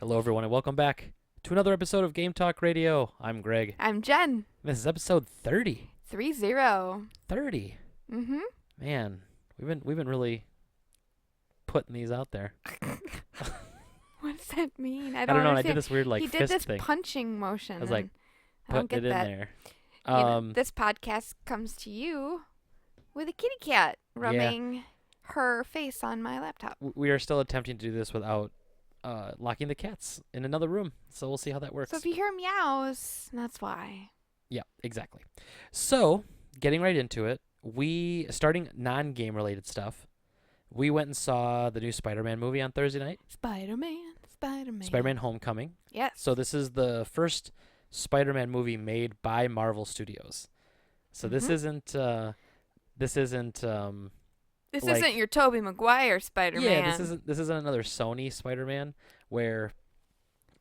Hello, everyone, and welcome back to another episode of Game Talk Radio. I'm Greg. I'm Jen. This is episode 30. 3-0. 30. Mm-hmm. Man, we've been really putting these out there. What does that mean? I don't know. And I understand. did this weird He fist did this thing. punching motion. I was like, I don't putting get it in that. there. This podcast comes to you with a kitty cat rubbing her face on my laptop. We are still attempting to do this without locking the cats in another room. So we'll see how that works. So if you hear meows, that's why. Yeah, exactly. So, getting right into it, starting non-game related stuff, we went and saw the new Spider-Man movie on Thursday night. Spider-Man Homecoming. Yes. So this is the first Spider-Man movie made by Marvel Studios. So this isn't This like- isn't your Tobey Maguire Spider-Man. yeah, this isn't another Sony Spider-Man where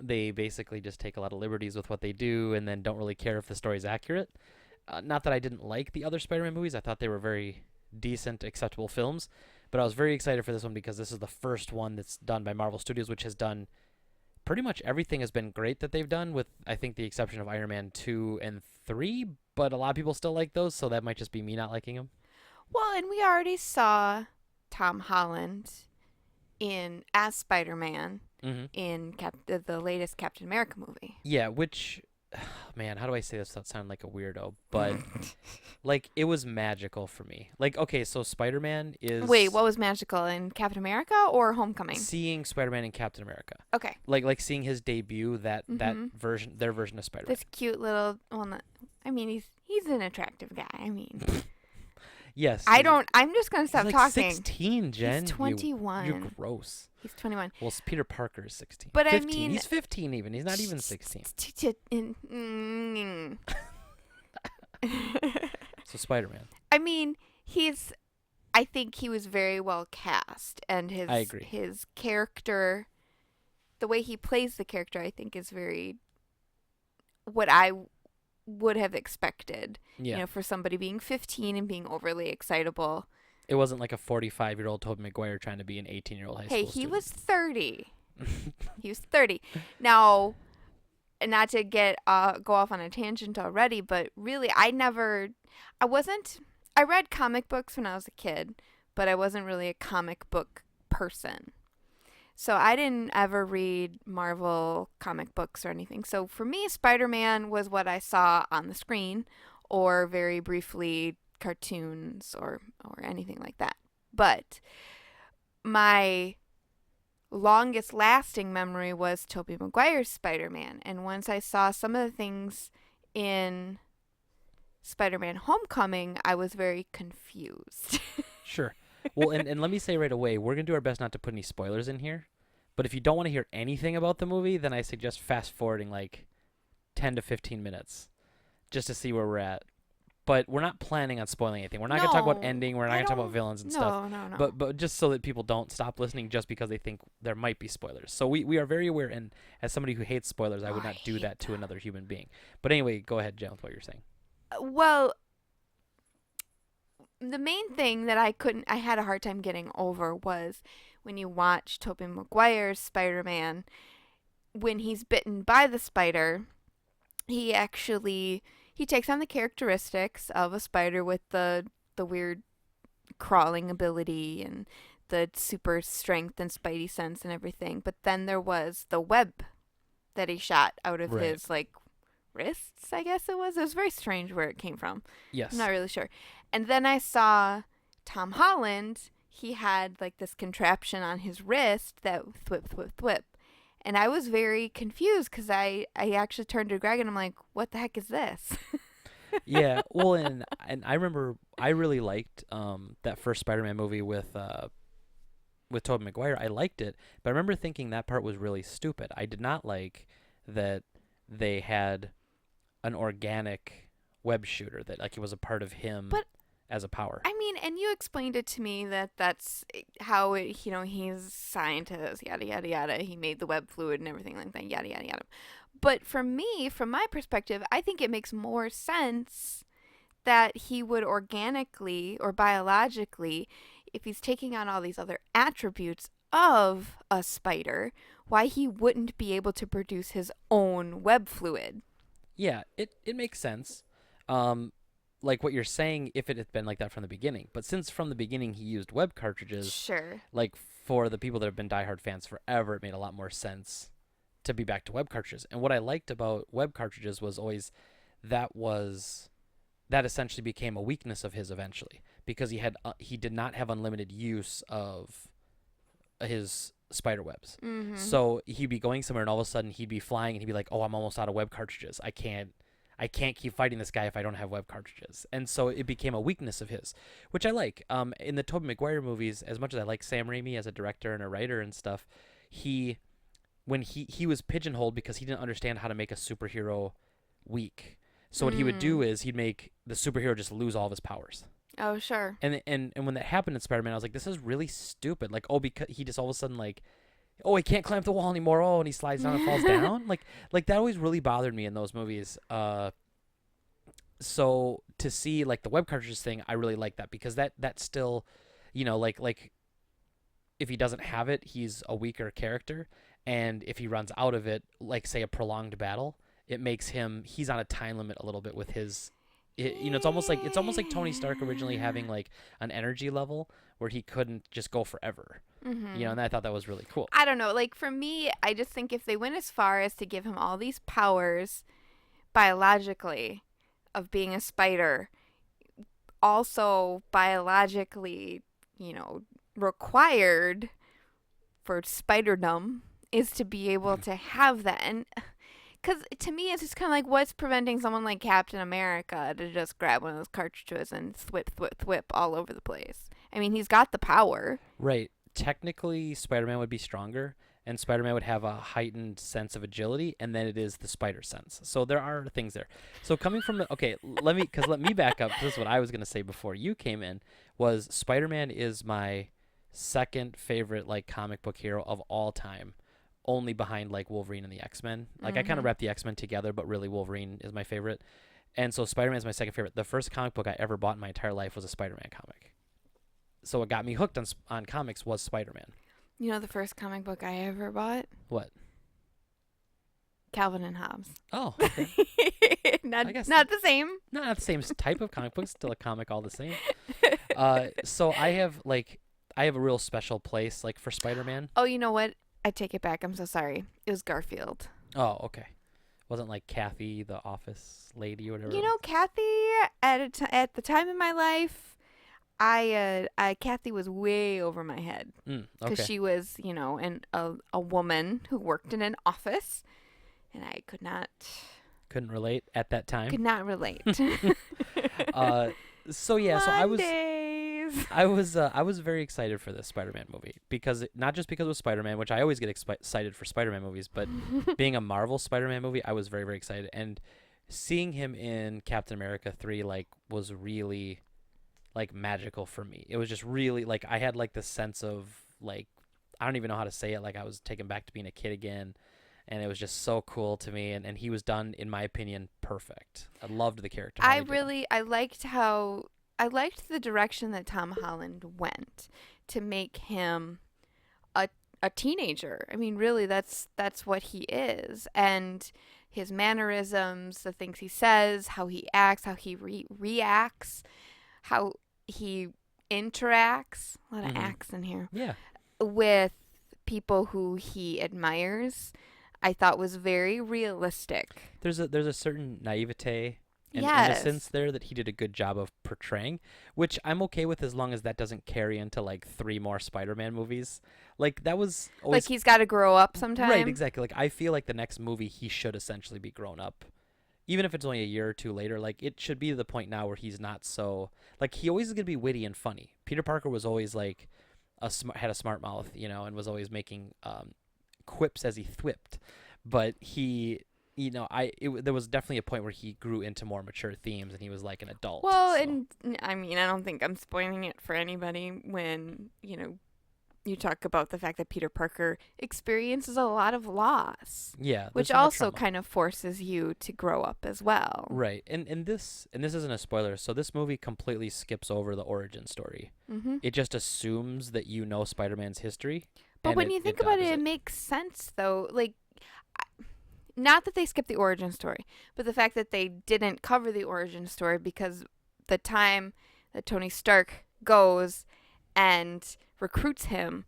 they basically just take a lot of liberties with what they do and then don't really care if the story's accurate. Not that I didn't like the other Spider-Man movies. I thought they were very decent, acceptable films. But I was very excited for this one because this is the first one that's done by Marvel Studios, which has done pretty much everything has been great that they've done, with, I think, the exception of Iron Man 2 and 3. But a lot of people still like those, so that might just be me not liking them. Well, and we already saw Tom Holland as Spider-Man Mm-hmm. in the latest Captain America movie. Yeah, which, man, how do I say this without sounding like a weirdo? But, like, it was magical for me. Like, okay, so Spider-Man is... Wait, what was magical in Captain America or Homecoming? Seeing Spider-Man in Captain America. Okay. Like seeing his debut, that version, their version of Spider-Man. This cute little, he's an attractive guy. I mean, Yes. I'm just going to stop he's like talking. 16, Jen. He's 21. You're gross. He's 21. Well, Peter Parker is 16. But 15. I mean... He's 15 even. He's not even 16. So Spider-Man. I mean, I think he was very well cast, and I agree. his character, the way he plays the character, I think is very what I would have expected. Yeah. You know, for somebody being 15 and being overly excitable. It wasn't like a 45-year-old Tobey Maguire trying to be an 18-year-old high school Hey, he student. was 30. He was 30. Now, not to go off on a tangent already, but really, I read comic books when I was a kid, but I wasn't really a comic book person. So I didn't ever read Marvel comic books or anything. So for me, Spider-Man was what I saw on the screen, or very briefly cartoons or anything like that. But my longest lasting memory was Tobey Maguire's Spider-Man. And once I saw some of the things in Spider-Man Homecoming, I was very confused. Sure. Well, and let me say right away, we're going to do our best not to put any spoilers in here. But if you don't want to hear anything about the movie, then I suggest fast-forwarding like 10 to 15 minutes just to see where we're at. But we're not planning on spoiling anything. We're not going to talk about ending. We're not going to talk about villains and stuff. No. But just so that people don't stop listening just because they think there might be spoilers. So we are very aware, and as somebody who hates spoilers, I would not do that to another human being. But anyway, go ahead, Jen, with what you're saying. Well, the main thing that I had a hard time getting over was when you watch Tobey Maguire's Spider-Man, when he's bitten by the spider, he takes on the characteristics of a spider with the weird crawling ability and the super strength and spidey sense and everything. But then there was the web that he shot out of his, like, wrists, I guess it was. It was very strange where it came from. Yes. I'm not really sure. And then I saw Tom Holland. He had, like, this contraption on his wrist that thwip. And I was very confused because I actually turned to Greg and I'm like, what the heck is this? Yeah, well, and I remember I really liked that first Spider-Man movie with Tobey Maguire. I liked it, but I remember thinking that part was really stupid. I did not like that they had an organic web shooter, that like it was a part of him as a power. I mean, and you explained it to me that's how it, he's a scientist, yada, yada, yada. He made the web fluid and everything like that, yada, yada, yada. But for me, from my perspective, I think it makes more sense that he would organically or biologically, if he's taking on all these other attributes of a spider, why he wouldn't be able to produce his own web fluid. Yeah, it makes sense. Like what you're saying, if it had been like that from the beginning. But since from the beginning he used web cartridges, Sure. like for the people that have been diehard fans forever, it made a lot more sense to be back to web cartridges. And what I liked about web cartridges was always that was that essentially became a weakness of his eventually because he did not have unlimited use of his spider webs. Mm-hmm. So he'd be going somewhere and all of a sudden he'd be flying and he'd be like, "Oh, I'm almost out of web cartridges. I can't keep fighting this guy if I don't have web cartridges." And so it became a weakness of his, which I like. In the Tobey Maguire movies, as much as I like Sam Raimi as a director and a writer and stuff, when he was pigeonholed because he didn't understand how to make a superhero weak. So what he would do is he'd make the superhero just lose all of his powers. Oh, sure. And when that happened in Spider-Man, I was like, this is really stupid. Like, oh, because he just all of a sudden like, oh, he can't climb the wall anymore. Oh, and he slides down and falls down. Like that always really bothered me in those movies. So to see like the web cartridges thing, I really like that because that still, like if he doesn't have it, he's a weaker character, and if he runs out of it, like say a prolonged battle, it makes he's on a time limit a little bit with his. It's almost like Tony Stark originally having like an energy level where he couldn't just go forever. Mm-hmm. And I thought that was really cool. I don't know. Like, for me, I just think if they went as far as to give him all these powers biologically of being a spider, also biologically, required for spiderdom is to be able to have that. And because to me, it's just kind of like what's preventing someone like Captain America to just grab one of those cartridges and thwip, thwip, thwip all over the place? I mean, he's got the power. Right. Technically, Spider-Man would be stronger, and Spider-Man would have a heightened sense of agility, and then it is the spider sense. So there are things there. So coming from let me back up. This is what I was going to say before you came in, was Spider-Man is my second favorite like comic book hero of all time, only behind like Wolverine and the X-Men. Like I kind of wrap the X-Men together, but really Wolverine is my favorite. And so Spider-Man is my second favorite. The first comic book I ever bought in my entire life was a Spider-Man comic. So what got me hooked on comics was Spider-Man. You know the first comic book I ever bought? What? Calvin and Hobbes. Oh, okay. not I guess not the same. No, not the same type of comic book, still a comic all the same. So I have a real special place like for Spider-Man. Oh, you know what? I take it back. I'm so sorry. It was Garfield. Oh, okay. Wasn't like Kathy, the office lady or whatever. You know, Kathy, at the time in my life, Kathy was way over my head because she was, a woman who worked in an office, and I couldn't relate at that time. Could not relate. So yeah, Mondays. I was very excited for this Spider-Man movie not just because it was Spider-Man, which I always get excited for Spider-Man movies, but being a Marvel Spider-Man movie, I was very, very excited, and seeing him in Captain America 3 was really magical for me. It was just really I had this sense of I don't even know how to say it, I was taken back to being a kid again, and it was just so cool to me, and he was done, in my opinion, perfect. I loved the character. I liked the direction that Tom Holland went to make him a teenager. I mean, really, that's what he is, and his mannerisms, the things he says, how he acts, how he reacts, how he interacts, a lot of acts in here, with people who he admires, I thought was very realistic. There's a certain naivete and innocence there that he did a good job of portraying, which I'm okay with as long as that doesn't carry into 3 more Spider-Man movies. That was always he's got to grow up sometime. Right, exactly. I feel like the next movie he should essentially be grown up. Even if it's only a year or two later, it should be to the point now where he's not so he always is gonna be witty and funny. Peter Parker was always had a smart mouth, and was always making quips as he thwipped. But he, there was definitely a point where he grew into more mature themes, and he was like an adult. Well, so. and I mean, I don't think I'm spoiling it for anybody when you talk about the fact that Peter Parker experiences a lot of loss. Yeah. Which also kind of forces you to grow up as well. Right. And this isn't a spoiler, so this movie completely skips over the origin story. Mm-hmm. It just assumes that Spider-Man's history. But and when it, you think it about it, dodges it it. makes sense though. Like, not that they skipped the origin story, but the fact that they didn't cover the origin story because the time that Tony Stark goes and recruits him,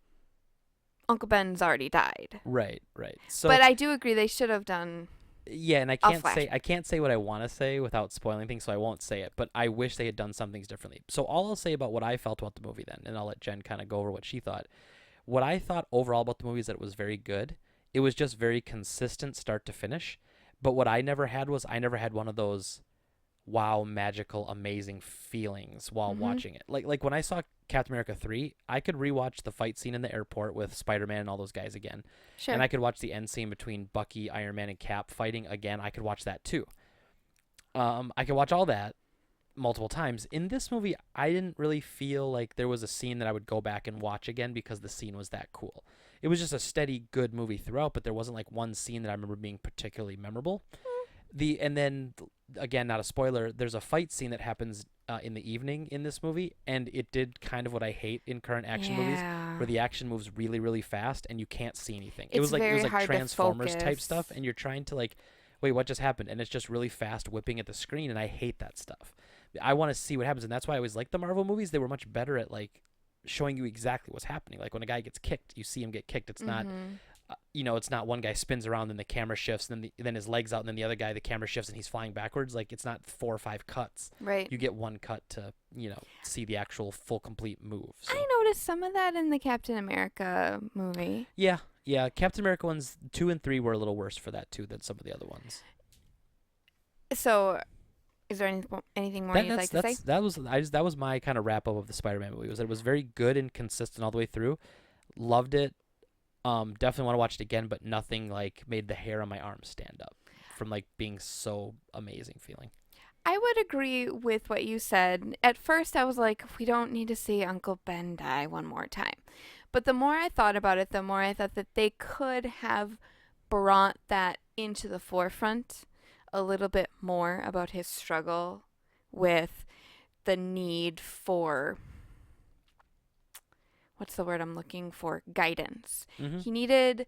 Uncle Ben's already died. Right, right. So But I do agree they should have done yeah, and a flash. I can't say what I want to say without spoiling things, so I won't say it. But I wish they had done some things differently. So all I'll say about what I felt about the movie then, and I'll let Jen kind of go over what she thought. What I thought overall about the movie is that it was very good. It was just very consistent start to finish. But what I never had was I never had one of those wow, magical, amazing feelings while Mm-hmm. watching it. Like when I saw Captain America 3, I could rewatch the fight scene in the airport with Spider-Man and all those guys again. And Sure. I could watch the end scene between Bucky, Iron Man, and Cap fighting again. I could watch that too. I could watch all that multiple times. In this movie, I didn't really feel like there was a scene that I would go back and watch again because the scene was that cool. It was just a steady, good movie throughout, but there wasn't like one scene that I remember being particularly memorable. And then again, not a spoiler, there's a fight scene that happens in the evening in this movie, and it did kind of what I hate in current action movies, Yeah. where the action moves really really fast and you can't see anything. It's It very was like hard to Transformers type focus. stuff, and you're trying to like, wait, what just happened? And it's just really fast whipping at the screen, and I hate that stuff. I want to see what happens, and that's why I always like the Marvel movies. They were much better at like showing you exactly what's happening. Like when a guy gets kicked, you see him get kicked. It's not Mm-hmm. it's not one guy spins around and the camera shifts, and then his legs out, and then the other guy the camera shifts and he's flying backwards. Like it's not 4 or 5 cuts. Right. You get one cut to see the actual full complete move. So I noticed some of that in the Captain America movie. yeah, Captain America ones 2 and 3 were a little worse for that too than some of the other ones. So, is there anything more you'd like to say? That was my kind of wrap up of the Spider-Man movie. Was that it was very good and consistent all the way through. Loved it. Definitely want to watch it again, but nothing like made the hair on my arm stand up from like being so amazing feeling. I would agree with what you said. At first, I was like, we don't need to see Uncle Ben die one more time. But the more I thought about it, the more I thought that they could have brought that into the forefront a little bit more about his struggle with the need for, what's the word I'm looking for? Guidance. Mm-hmm. He needed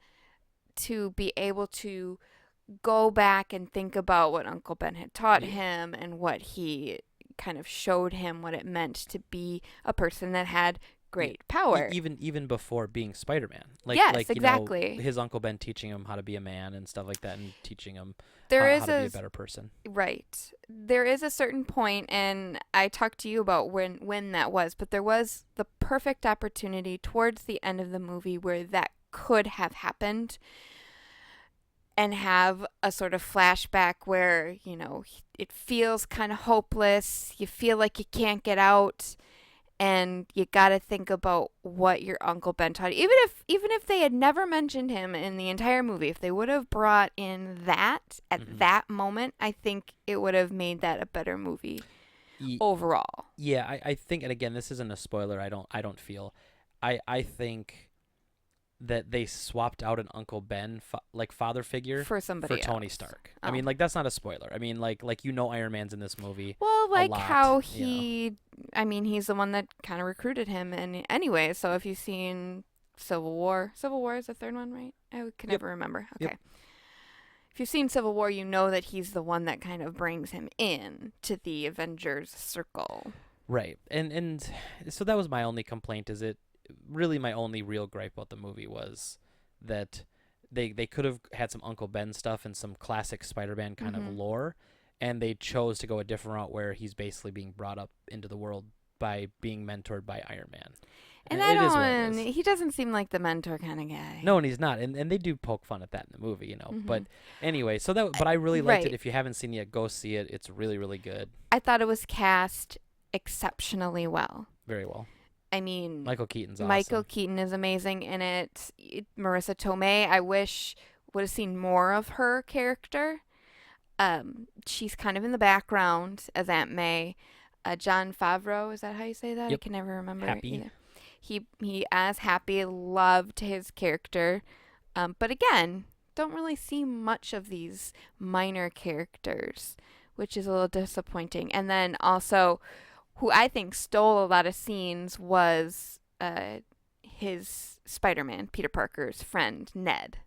to be able to go back and think about what Uncle Ben had taught Yeah. him and what he kind of showed him what it meant to be a person that had great power. Even before being Spider-Man. Yes, like exactly. his Uncle Ben teaching him how to be a man and stuff like that, and teaching him There how is to be a a better person. right. There is a certain point, and I talked to you about when that was, but there was the perfect opportunity towards the end of the movie where that could have happened, and have a sort of flashback where, it feels kind of hopeless. You feel like you can't get out, and you got to think about what your Uncle Ben taught you. Even if they had never mentioned him in the entire movie, if they would have brought in that at Mhm. that moment, I think it would have made that a better movie Ye- overall. Yeah, I think, and again, this isn't a spoiler. I don't feel, I think that they swapped out an Uncle Ben father figure For somebody for Tony else. Stark. Oh. I mean, like that's not a spoiler. I mean, like Iron Man's in this movie. Well, like lot, how you he's the one that kind of recruited him. And anyway, so if you've seen Civil War is the third one, right? I can Yep. never remember. Yep. Okay. If you've seen Civil War, you know that he's the one that kind of brings him in to the Avengers circle. Right. And so that was my only complaint. Is it really my only real gripe about the movie was that they could have had some Uncle Ben stuff and some classic Spider-Man kind of Mhm. lore, and they chose to go a different route where he's basically being brought up into the world by being mentored by Iron Man. And it is what it don't. is. He doesn't seem like the mentor kind of guy. No, and he's not, and they do poke fun at that in the movie, Mhm. But anyway, but I really liked it. Right. If you haven't seen it yet, go see it. It's really, really good. I thought it was cast exceptionally well. Very well. I mean, Michael Keaton's awesome. Michael Keaton is amazing in it. Marissa Tomei, I wish would have seen more of her character. She's kind of in the background as Aunt May. John Favreau, is that how you say that? I Yep. can never remember Happy. either. He as Happy, loved his character. But again, don't really see much of these minor characters, which is a little disappointing. And then also, who I think stole a lot of scenes was his Spider-Man, Peter Parker's friend, Ned.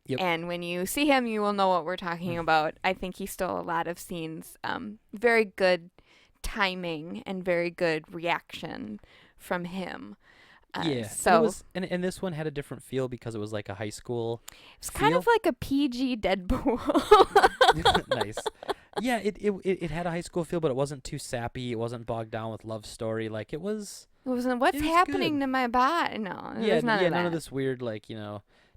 Yep. And when you see him, you will know what we're talking about. I think he stole a lot of scenes. Very good timing and very good reaction from him. Yeah. So and this one had a different feel because it was like a high school it's kind feel. of like a PG Deadpool. Nice. Yeah, it had a high school feel, but it wasn't too sappy. It wasn't bogged down with love story. Like it was. It wasn't, what's It was happening good. to my body? No, Yeah, there's none of that. none of this weird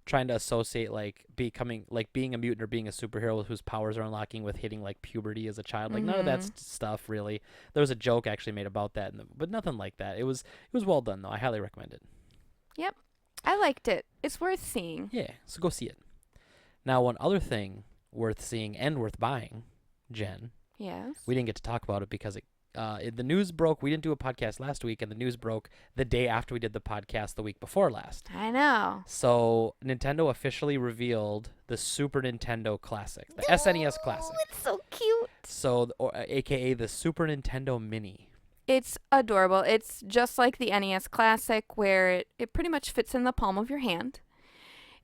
trying to associate being a mutant or being a superhero whose powers are unlocking with hitting like puberty as a child. Like none of that stuff really. There was a joke actually made about that, but nothing like that. It was well done though. I highly recommend it. Yep. I liked it. It's worth seeing. Yeah, so go see it. Now, one other thing worth seeing and worth buying, Jen. Yes. We didn't get to talk about it because the news broke. We didn't do a podcast last week, and the news broke the day after we did the podcast the week before last. I know. So Nintendo officially revealed the Super Nintendo Classic, the SNES Classic. It's so cute. So, AKA the Super Nintendo Mini. It's adorable. It's just like the NES Classic, where it pretty much fits in the palm of your hand.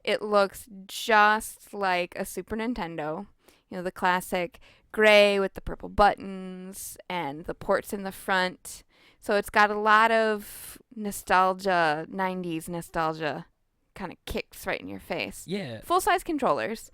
It looks just like a Super Nintendo. You know, the classic gray with the purple buttons and the ports in the front. So it's got a lot of nostalgia, 90s nostalgia kind of kicks right in your face. Yeah. Full-size controllers.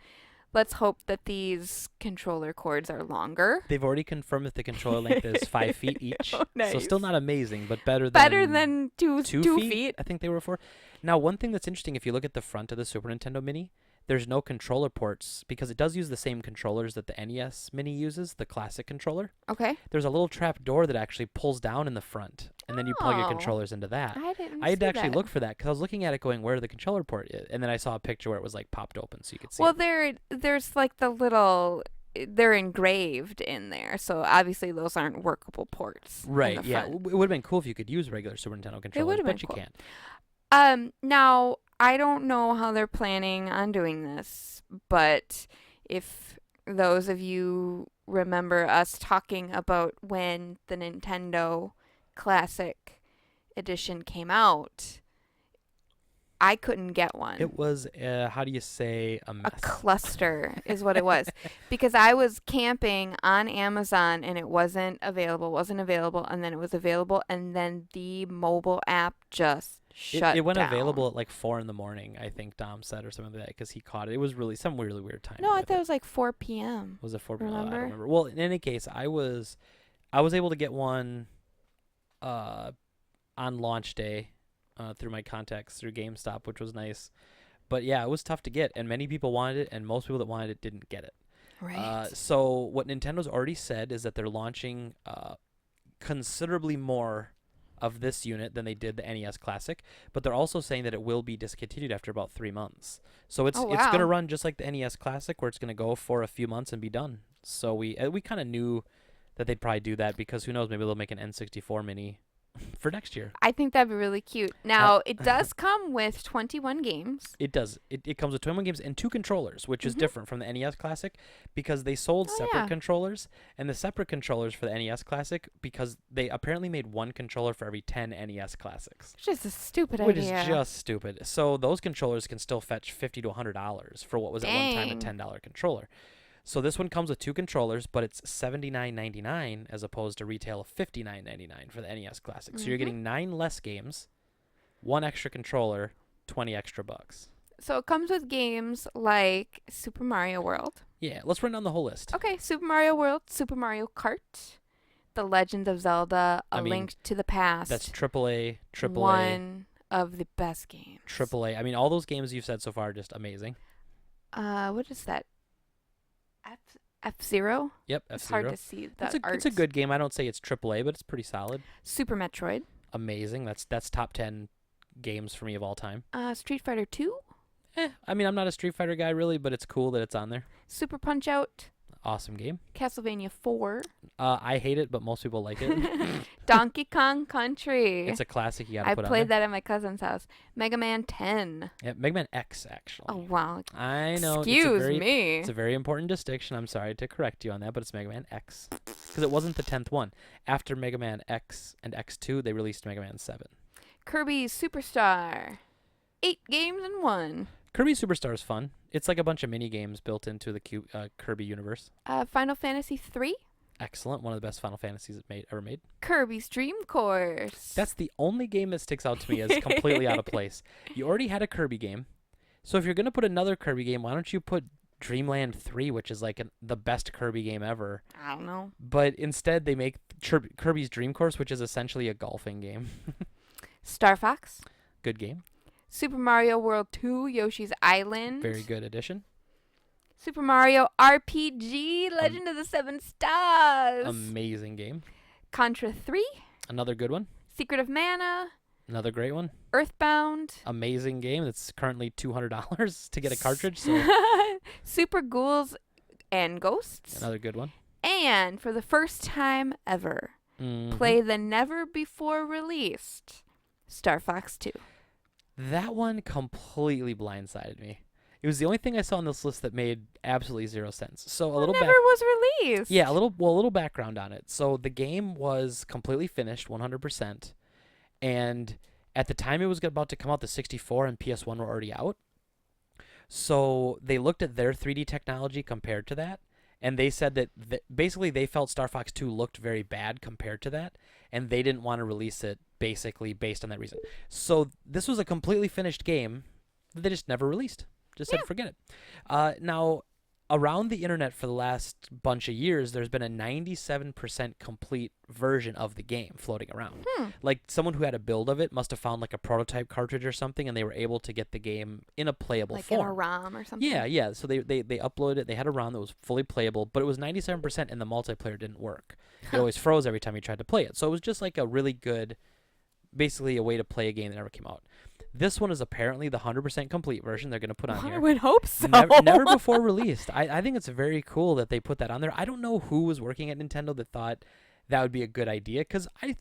Let's hope that these controller cords are longer. They've already confirmed that the controller length is 5 feet each. Oh, nice. So still not amazing, but better than two two feet. I think they were for. Now, one thing that's interesting, if you look at the front of the Super Nintendo Mini, there's no controller ports because it does use the same controllers that the NES Mini uses, the classic controller. Okay. There's a little trap door that actually pulls down in the front, and then you plug your Oh. controllers into that. I I had see to actually that. look for that because I was looking at it going, where the controller port is? And then I saw a picture where it was like popped open so you could see Well, it. there's like the little, they're engraved in there, so obviously those aren't workable ports. in Right, the yeah. front. It would have been cool if you could use regular Super Nintendo controllers, would've but been you cool. can't. Now I don't know how they're planning on doing this, but if those of you remember us talking about when the Nintendo Classic Edition came out, I couldn't get one. It was, how do you say, a mess. A cluster is what it was, because I was camping on Amazon and it wasn't available, and then it was available, and then the mobile app just shut It went down. available at like 4 in the morning, I think Dom said, or something like that, because he caught it. It was really some really weird time. No, I thought it was like 4 p.m. Was it 4 p.m.? I don't Remember? remember. Well, in any case, I was able to get one on launch day through my contacts through GameStop, which was nice. But yeah, it was tough to get, and many people wanted it, and most people that wanted it didn't get it. Right. So what Nintendo's already said is that they're launching considerably more of this unit than they did the NES Classic, but they're also saying that it will be discontinued after about 3 months. So it's Oh, it's going to wow. run just like the NES Classic, where it's going to go for a few months and be done. So we kind of knew that they'd probably do that, because who knows, maybe they'll make an N64 Mini for next year. I think that'd be really cute. Now, it does come with 21 games. It does. It comes with 21 games and 2 controllers, which is Mhm. different from the NES Classic, because they sold Oh, separate yeah. controllers, and the separate controllers for the NES Classic, because they apparently made one controller for every 10 NES Classics, It's just a stupid which idea. is just stupid. So those controllers can still fetch $50 to $100 for what was at one time a Dang. $10 controller. So this one comes with 2 controllers, but it's $79.99 as opposed to retail of $59.99 for the NES Classic. So you're Mhm. getting 9 less games, 1 extra controller, 20 extra bucks. So it comes with games like Super Mario World. Yeah, let's run down the whole list. Okay, Super Mario World, Super Mario Kart, The Legend of Zelda, A I mean, Link to the Past. That's AAA, one of the best games. AAA. I mean, all those games you've said so far are just amazing. What is that? F-Zero? Yep, It's F-Zero. hard to see the It's art. a good game. I don't say it's AAA, but it's pretty solid. Super Metroid. Amazing. That's top 10 games for me of all time. Street Fighter 2. I mean, I'm not a Street Fighter guy really, but it's cool that it's on there. Super Punch Out. Awesome game. Castlevania 4. I hate it, but most people like it. Donkey Kong Country. It's a classic you gotta I put on played there. that at my cousin's house. Mega Man 10. Yeah, Mega Man X, actually. Oh, wow. I know. Excuse me. It's a very important distinction. I'm sorry to correct you on that, but it's Mega Man X. Because it wasn't the 10th one. After Mega Man X and X2, they released Mega Man 7. Kirby Superstar. 8 games in one. Kirby Superstar is fun. It's like a bunch of mini games built into the Kirby universe. Final Fantasy 3. Excellent. One of the best Final Fantasies ever made. Kirby's Dream Course. That's the only game that sticks out to me as completely out of place. You already had a Kirby game. So if you're going to put another Kirby game, why don't you put Dreamland 3, which is like the best Kirby game ever? I don't know. But instead they make Kirby's Dream Course, which is essentially a golfing game. Star Fox. Good game. Super Mario World 2, Yoshi's Island. Very good addition. Super Mario RPG, Legend of the Seven Stars. Amazing game. Contra 3. Another good one. Secret of Mana. Another great one. Earthbound. Amazing game. It's currently $200 to get a cartridge. So Super Ghouls and Ghosts. another good one. And for the first time ever, play the never before released Star Fox 2. That one completely blindsided me. It was the only thing I saw on this list that made absolutely zero sense. So a little never was released. Yeah, a little background on it. So the game was completely finished, 100%, and at the time it was about to come out, the 64 and PS1 were already out. So they looked at their 3D technology compared to that, and they said that basically they felt Star Fox 2 looked very bad compared to that, and they didn't want to release it basically based on that reason. So this was a completely finished game that they just never released. Just said forget it. Now, around the internet for the last bunch of years, there's been a 97% complete version of the game floating around. Like someone who had a build of it must have found like a prototype cartridge or something, and they were able to get the game in a playable form. Like in a ROM or something? Yeah. So they uploaded it. They had a ROM that was fully playable, but it was 97% and the multiplayer didn't work. It always froze every time you tried to play it. So it was just like a really good, basically a way to play a game that never came out. This one is apparently the 100% complete version they're going to put on here. I would hope so. Never before released. I think it's very cool that they put that on there. I don't know who was working at Nintendo that thought that would be a good idea, because I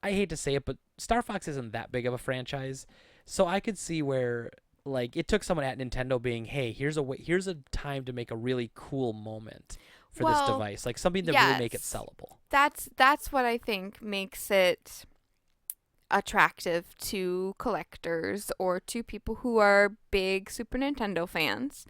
hate to say it, but Star Fox isn't that big of a franchise. So I could see where like it took someone at Nintendo being, hey, here's a time to make a really cool moment for this device, like something to really make it sellable. That's what I think makes it attractive to collectors or to people who are big Super Nintendo fans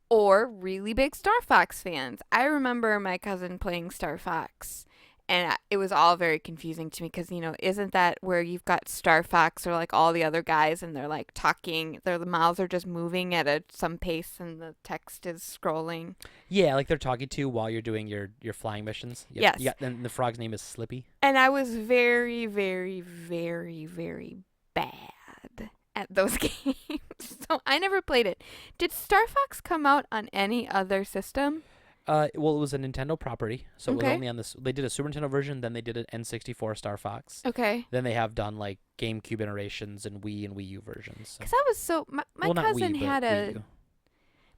or really big Star Fox fans. I remember my cousin playing Star Fox, and it was all very confusing to me because, isn't that where you've got Star Fox or like all the other guys and they're like talking, their mouths are just moving at some pace and the text is scrolling? Yeah, like they're talking to you while you're doing your flying missions. Yes. And the frog's name is Slippy. And I was very, very, very, very bad at those games. So I never played it. Did Star Fox come out on any other system? Well, it was a Nintendo property, so it was Okay. only on this. They did a Super Nintendo version, then they did an N64 Star Fox. Okay. Then they have done like GameCube iterations and Wii and Wii U versions. So. Because I was so my Well, not cousin Wii, but had Wii U.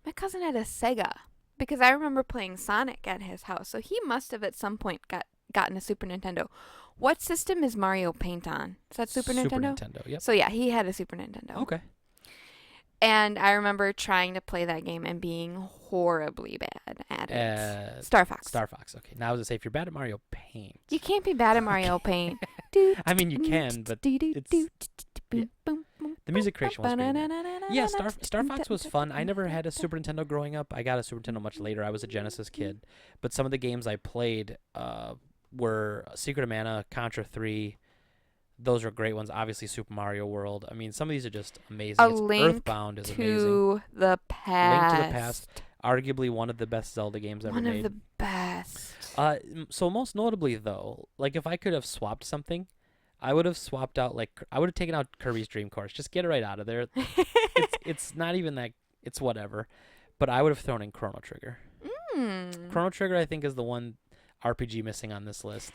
my cousin had a Sega, because I remember playing Sonic at his house. So he must have at some point gotten a Super Nintendo. What system is Mario Paint on? Is that Super Nintendo? Super Nintendo, yep. So yeah, he had a Super Nintendo. Okay. And I remember trying to play that game and being horribly bad at it. Star Fox. Star Fox. Okay. Now I was gonna say, if you're bad at Mario Paint, You can't be bad at Mario Paint. I mean you can, but it's the music creation was pretty good. Yeah, Star Fox was fun. I never had a Super Nintendo growing up. I got a Super Nintendo much later. I was a Genesis kid, but some of the games I played were Secret of Mana, Contra 3. Those are great ones. Obviously, Super Mario World. I mean, some of these are just amazing. Earthbound is amazing. To the Past. Link to the Past. Arguably one of the best Zelda games ever made. One of the best. So most notably, though, like if I could have swapped something, I would have swapped out, I would have taken out Kirby's Dream Course. Just get it right out of there. It's not even that. It's whatever. But I would have thrown in Chrono Trigger. Chrono Trigger, I think, is the one RPG missing on this list.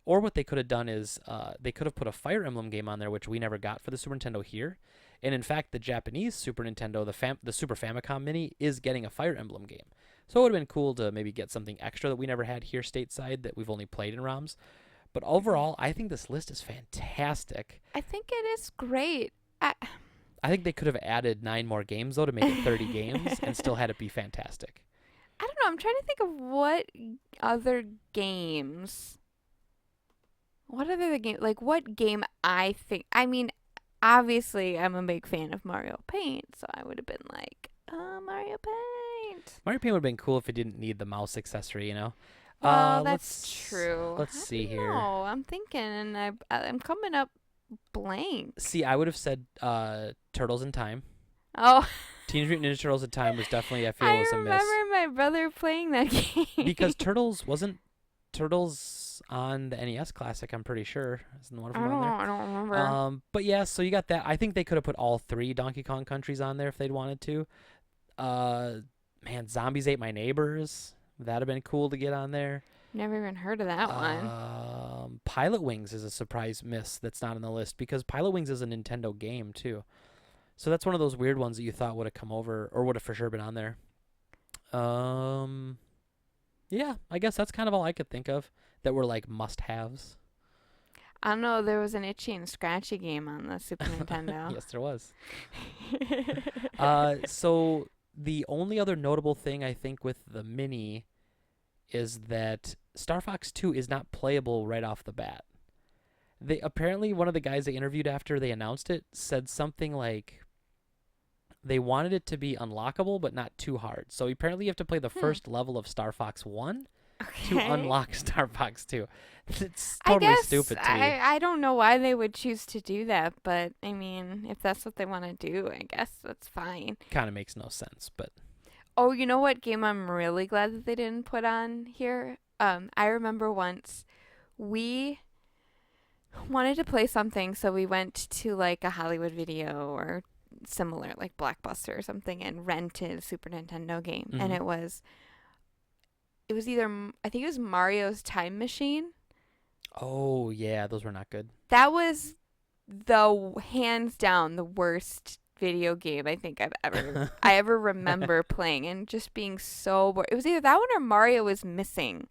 Or what they could have done is they could have put a Fire Emblem game on there, which we never got for the Super Nintendo here. And in fact, the Japanese Super Nintendo, the Super Famicom Mini, is getting a Fire Emblem game. So it would have been cool to maybe get something extra that we never had here stateside that we've only played in ROMs. But overall, I think this list is fantastic. I think it is great. I think they could have added 9 more games, though, to make it 30 games and still had it be fantastic. I don't know. I'm trying to think of what other games. What other game? Like, what game I think. I mean, obviously I'm a big fan of Mario Paint, so I would have been like, oh, Mario Paint. Mario Paint would have been cool if it didn't need the mouse accessory, you know. Well, that's Let's true. let's I see don't here. know. I'm thinking, and I'm coming up blank. See, I would have said Turtles in Time. Oh, Teenage Mutant Ninja Turtles in Time was definitely, I feel, I was a miss. remember my brother playing that game. Because Turtles wasn't Turtles on the NES Classic, I'm pretty sure. Isn't one of I them don't, on there? I don't remember. But yeah, so you got that. I think they could have put all 3 Donkey Kong countries on there if they'd wanted to. Uh, Man, Zombies Ate My Neighbors. That'd have been cool to get on there. Never even heard of that one. Pilot Wings is a surprise miss that's not on the list because Pilot Wings is a Nintendo game too. So that's one of those weird ones that you thought would have come over or would have for sure been on there. Yeah, I guess that's kind of all I could think of that were like must-haves. I don't know. There was an Itchy and Scratchy game on the Super Nintendo. Yes, there was. So the only other notable thing I think with the Mini is that Star Fox 2 is not playable right off the bat. They apparently one of the guys they interviewed after they announced it said something like they wanted it to be unlockable but not too hard. So apparently you have to play the first level of Star Fox 1 to Okay. unlock Star Fox 2. It's I totally guess stupid to me. I don't know why they would choose to do that, but I mean, if that's what they want to do, I guess that's fine. Kind of makes no sense, but Oh, you know what game I'm really glad that they didn't put on here? I remember once we wanted to play something, so we went to like a Hollywood Video or similar, like Blockbuster or something, and rented a Super Nintendo game, and Mhm. it was either I think it was Mario's Time Machine. Oh yeah, those were not good. That was the hands down the worst video game I think I ever remember playing, and just being so bored. It was either that one or Mario was missing.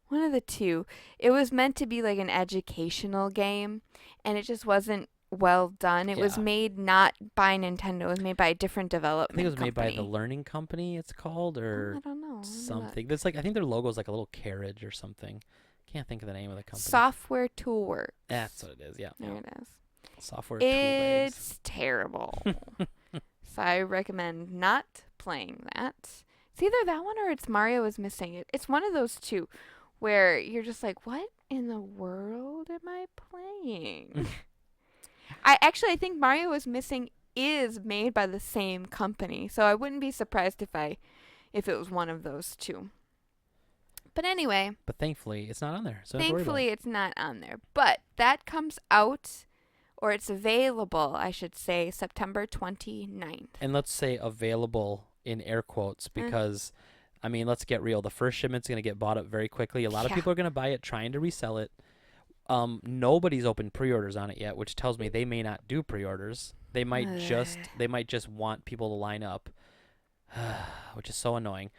One of the two. It was meant to be like an educational game, and it just wasn't well done. It was Yeah. made not by Nintendo. It was made by a different I development think it was made by company. the Learning Company. It's called Oh, or I don't know. Let me look. something. That's like I think their logo is like a little carriage or something. Can't think of the name of the company. Software Toolworks. That's what it is. Yeah. There it is. Software tool bags. It's terrible. So I recommend not playing that. It's either that one or it's Mario is missing it. It's one of those two where you're just like, what in the world am I playing? I think Mario is missing is made by the same company. So I wouldn't be surprised if it was one of those two. But anyway, But thankfully, it's not on there. So don't have to worry about thankfully it's not on there. But that comes out, or it's available, I should say, September 29th. it. And let's say available in air quotes because, I mean, let's get real. The first shipment's going to get bought up very quickly. A lot of Yeah. people are going to buy it trying to resell it. Nobody's opened pre-orders on it yet, which tells me they may not do pre-orders. They might just want people to line up, which is so annoying.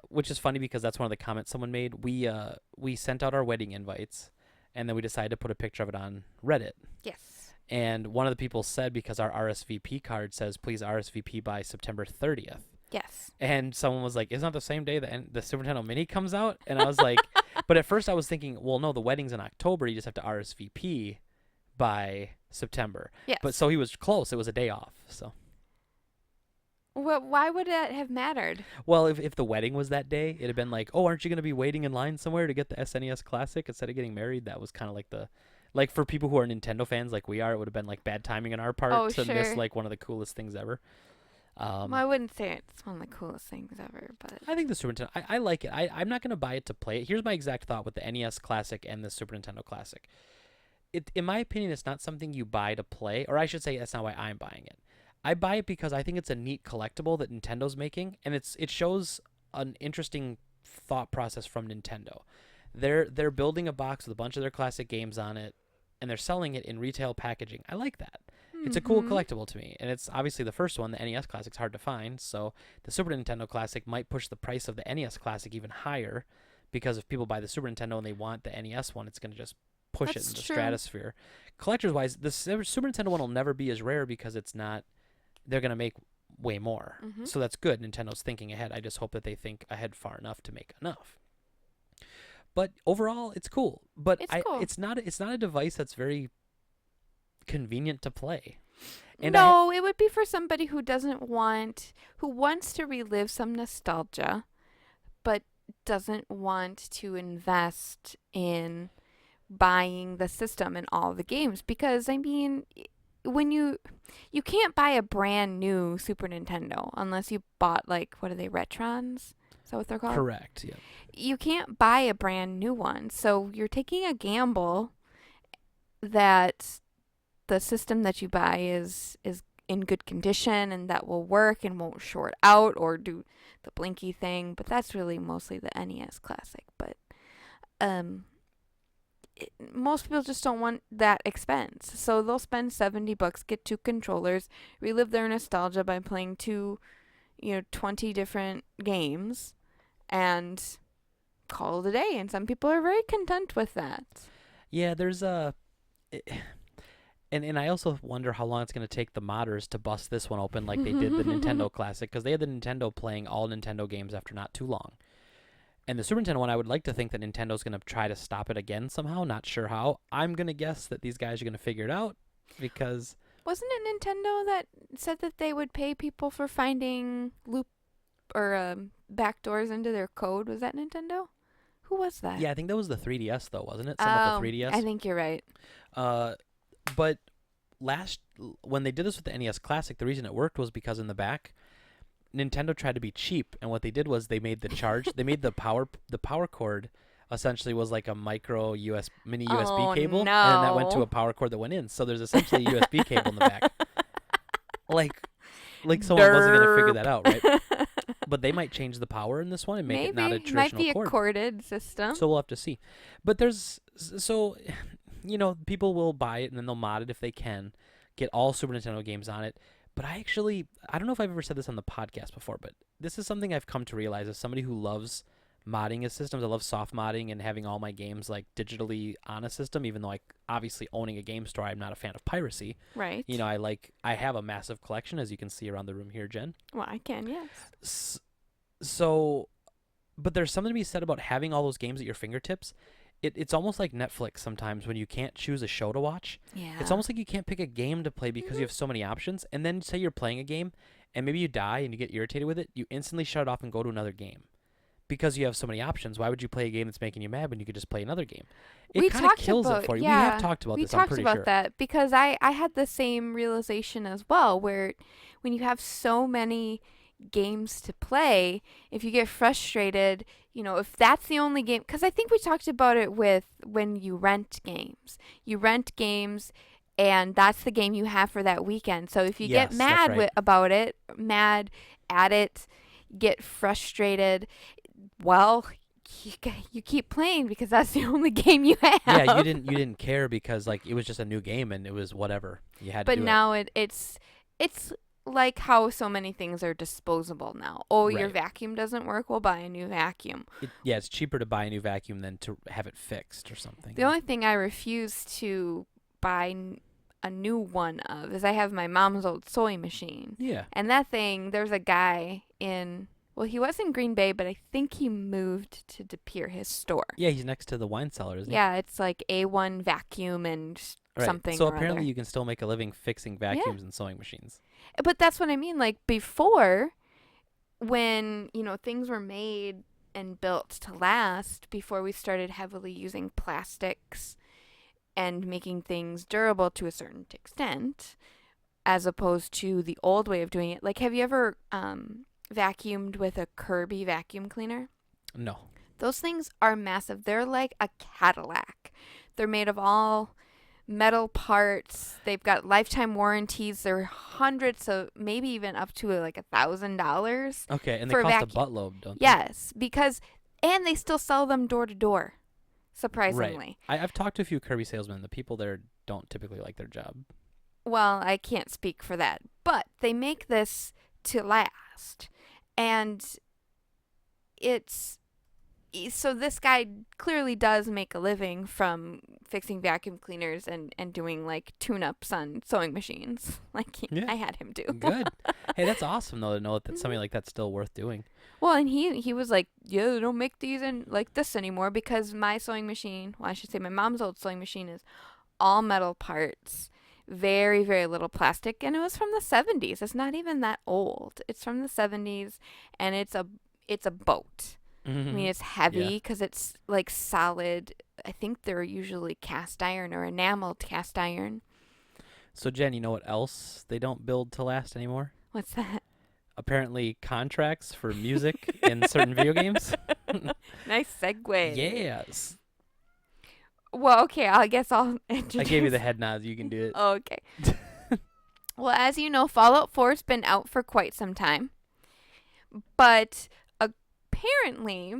Which is funny because that's one of the comments someone made. We sent out our wedding invites, and then we decided to put a picture of it on Reddit. Yes. And one of the people said because our RSVP card says please RSVP by September 30th. Yes. And someone was like, "Isn't that the same day the Super Nintendo Mini comes out?" And I was like, but at first I was thinking, well, no, the wedding's in October. You just have to RSVP by September. Yes. But so he was close. It was a day off. So. Well, why would that have mattered? Well, if the wedding was that day, it'd have been like, oh, aren't you going to be waiting in line somewhere to get the SNES Classic instead of getting married? That was kind of like for people who are Nintendo fans like we are, it would have been like bad timing on our part to miss sure. like one of the coolest things ever. Well, I wouldn't say it's one of the coolest things ever, but I think the Super Nintendo, I like it. I'm not going to buy it to play it. Here's my exact thought with the NES Classic and the Super Nintendo Classic. In my opinion, it's not something you buy to play, or I should say that's not why I'm buying it. I buy it because I think it's a neat collectible that Nintendo's making, and it shows an interesting thought process from Nintendo. They're building a box with a bunch of their classic games on it, and they're selling it in retail packaging. I like that. It's a cool collectible to me, and it's obviously the first one. The NES Classic's hard to find, so the Super Nintendo Classic might push the price of the NES Classic even higher, because if people buy the Super Nintendo and they want the NES one, it's going to just push That's it in the true. stratosphere. Collectors-wise, the Super Nintendo one will never be as rare because it's not. They're going to make way more, so that's good. Nintendo's thinking ahead. I just hope that they think ahead far enough to make enough. But overall, it's cool. But It's cool. it's not a device that's very convenient to play. And No, it would be for somebody who who wants to relive some nostalgia, but doesn't want to invest in buying the system and all the games. Because, I mean, when you can't buy a brand new Super Nintendo unless you bought, like, what are they, Retrons? Is that what they're called? correct, yeah. You can't buy a brand new one. So you're taking a gamble that the system that you buy is in good condition and that will work and won't short out or do the blinky thing. But that's really mostly the NES Classic. But most people just don't want that expense. So they'll spend $70, get 2 controllers, relive their nostalgia by playing 20 different games, and call it a day. And some people are very content with that. Yeah, there's a... And I also wonder how long it's going to take the modders to bust this one open like they did the Nintendo Classic, because they had the Nintendo playing all Nintendo games after not too long. And the Super Nintendo one, I would like to think that Nintendo's going to try to stop it again somehow. Not sure how. I'm going to guess that these guys are going to figure it out because... Wasn't it Nintendo that said that they would pay people for finding loop or backdoors into their code? Was that Nintendo? Who was that? Yeah, I think that was the 3DS, though, wasn't it? Some of the 3DS. I think you're right. But when they did this with the NES Classic, the reason it worked was because in the back, Nintendo tried to be cheap, and what they did was they made the power cord essentially was like a micro mini USB cable, no. and that went to a power cord that went in. So there's essentially a USB cable in the back. Like someone wasn't going to figure that out, right? But they might change the power in this one and make it not a traditional might be cord. A corded system. So we'll have to see. But people will buy it and then they'll mod it if they can, get all Super Nintendo games on it. But I don't know if I've ever said this on the podcast before, but this is something I've come to realize as somebody who loves modding his systems. I love soft modding and having all my games like digitally on a system, even though obviously owning a game store, I'm not a fan of piracy. Right. I have a massive collection, as you can see around the room here, Jen. Well, I can, yes. But there's something to be said about having all those games at your fingertips. It's almost like Netflix sometimes when you can't choose a show to watch. Yeah. It's almost like you can't pick a game to play because you have so many options. And then say you're playing a game and maybe you die and you get irritated with it. You instantly shut it off and go to another game because you have so many options. Why would you play a game that's making you mad when you could just play another game? It kind of kills it for you. Yeah, we have talked about this, I'm pretty sure. We talked about that because I had the same realization as well, where when you have so many games to play, if you get frustrated, if that's the only game, because I think we talked about it with when you rent games. You rent games and that's the game you have for that weekend. So if you get mad about it, mad at it, get frustrated, well, you keep playing because that's the only game you have. Yeah, you didn't care because it was just a new game and it was whatever. You had to do it. But now it's like how so many things are disposable now. Oh, your vacuum doesn't work? Well, buy a new vacuum. It's cheaper to buy a new vacuum than to have it fixed or something. The only thing I refuse to buy a new one of is I have my mom's old sewing machine. Yeah. And that thing, there's a guy he was in Green Bay, but I think he moved to De Pere, his store. Yeah, he's next to the wine cellar, isn't he? Yeah, it's like A1 vacuum and something. So or apparently other. you can still make a living fixing vacuums and sewing machines. But that's what I mean. Like before, when, things were made and built to last, before we started heavily using plastics and making things durable to a certain extent, as opposed to the old way of doing it. Like, have you ever vacuumed with a Kirby vacuum cleaner? No. Those things are massive. They're like a Cadillac. They're made of all metal parts. They've got lifetime warranties. They're hundreds of, maybe even up to $1,000. Okay, and they cost a buttload, don't they? Yes, and they still sell them door to door, surprisingly. Right. I've talked to a few Kirby salesmen. The people there don't typically like their job. Well, I can't speak for that, but they make this to last. And so this guy clearly does make a living from fixing vacuum cleaners and doing tune-ups on sewing machines I had him do. Good. Hey, that's awesome though to know that something like that's still worth doing. Well, and he was like, yeah, they don't make these in like this anymore because my sewing machine, well, I should say my mom's old sewing machine is all metal parts, very, very little plastic, and it was from the 70s. It's not even that old. It's from the 70s, and it's a boat. I mean, it's Yeah. heavy because it's like solid. I think they're usually cast iron or enameled cast iron. So Jen, you know what else they don't build to last anymore? What's that? Apparently contracts for music in certain video games. Nice segue. Yes. Well, okay, I guess I'll I gave you the introduce. head nods. You can do it. Okay. Well, as you know, Fallout 4's been out for quite some time. But apparently,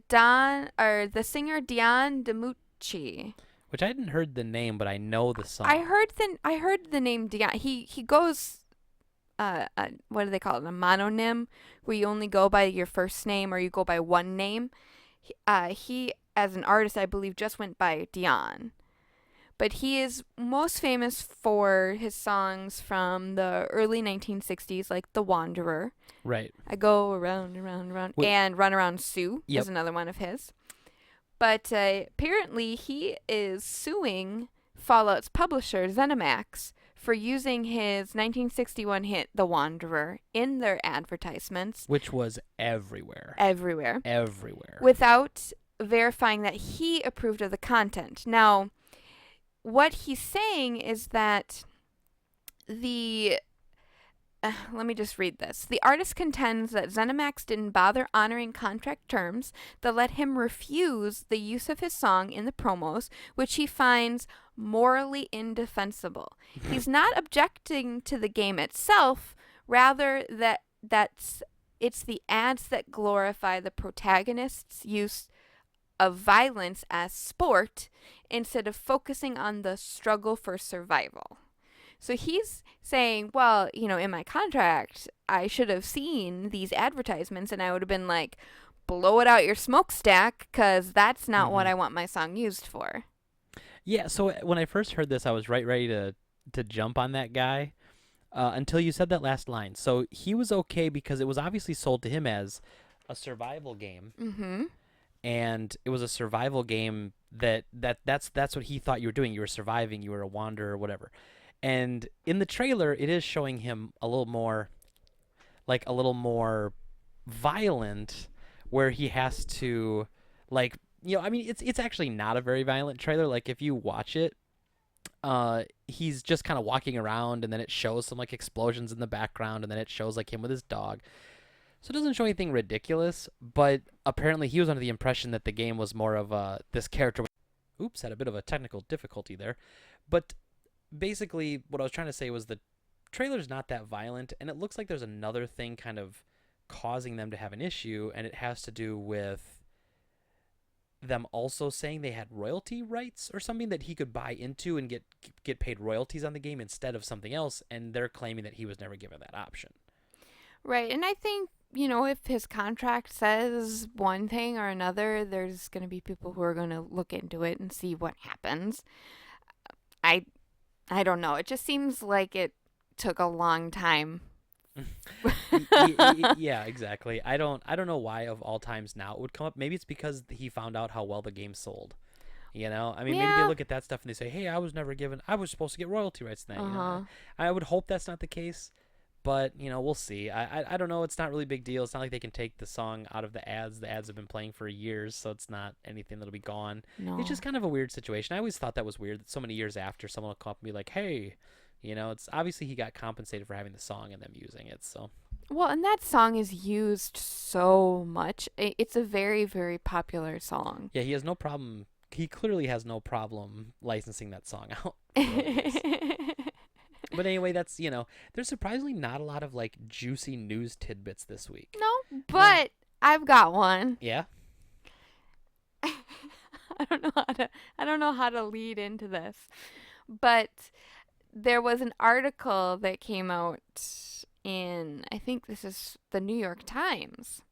the singer Dion DiMucci. Which I hadn't heard the name, but I know the song. I heard the name Dion. He goes what do they call it? A mononym, where you only go by your first name or you go by one name. He as an artist, I believe, just went by Dion. But he is most famous for his songs from the early 1960s, like The Wanderer. Right. I Go Around, Around, Around, Wait. and Run Around Sue Yep. is another one of his. But apparently he is suing Fallout's publisher, ZeniMax, for using his 1961 hit, The Wanderer, in their advertisements Which was everywhere. everywhere Everywhere. without verifying that he approved of the content. Now, what he's saying is that let me just read this. The artist contends that ZeniMax didn't bother honoring contract terms that let him refuse the use of his song in the promos, which he finds morally indefensible. He's not objecting to the game itself, rather it's the ads that glorify the protagonist's use of violence as sport instead of focusing on the struggle for survival. So he's saying, well, in my contract, I should have seen these advertisements and I would have been like, blow it out your smokestack, because that's not what I want my song used for. Yeah, so when I first heard this, I was ready to jump on that guy until you said that last line. So he was okay because it was obviously sold to him as a survival game. Mm-hmm. And it was a survival game that's what he thought you were doing. You were surviving, you were a wanderer, whatever. And in the trailer, it is showing him a little more violent, where he has to, like, I mean, it's actually not a very violent trailer. Like, if you watch it, he's just kind of walking around, and then it shows some like explosions in the background, and then it shows like him with his dog. So it doesn't show anything ridiculous, but apparently he was under the impression that the game was more of this character. Oops, had a bit of a technical difficulty there. But basically, what I was trying to say was the trailer's not that violent, and it looks like there's another thing kind of causing them to have an issue, and it has to do with them also saying they had royalty rights or something that he could buy into and get paid royalties on the game instead of something else, and they're claiming that he was never given that option. Right, and I think, if his contract says one thing or another, there's going to be people who are going to look into it and see what happens. I don't know. It just seems like it took a long time. Yeah, exactly. I don't know why of all times now it would come up. Maybe it's because he found out how well the game sold. I mean, maybe they look at that stuff and they say, "Hey, I was supposed to get royalty rights then." I would hope that's not the case, but we'll see. I don't know. It's not really a big deal. It's not like they can take the song out of the ads. The ads have been playing for years, so it's not anything that'll be gone. No. It's just kind of a weird situation. I always thought that was weird that so many years after someone will come up and be like, "Hey," it's obviously he got compensated for having the song and them using it. So. Well, and that song is used so much. It's a very, very popular song. Yeah, he has no problem. He clearly has no problem licensing that song out. But anyway, that's, there's surprisingly not a lot of like juicy news tidbits this week. No, but I've got one. Yeah. I don't know how to lead into this. But there was an article that came out in, I think this is the New York Times.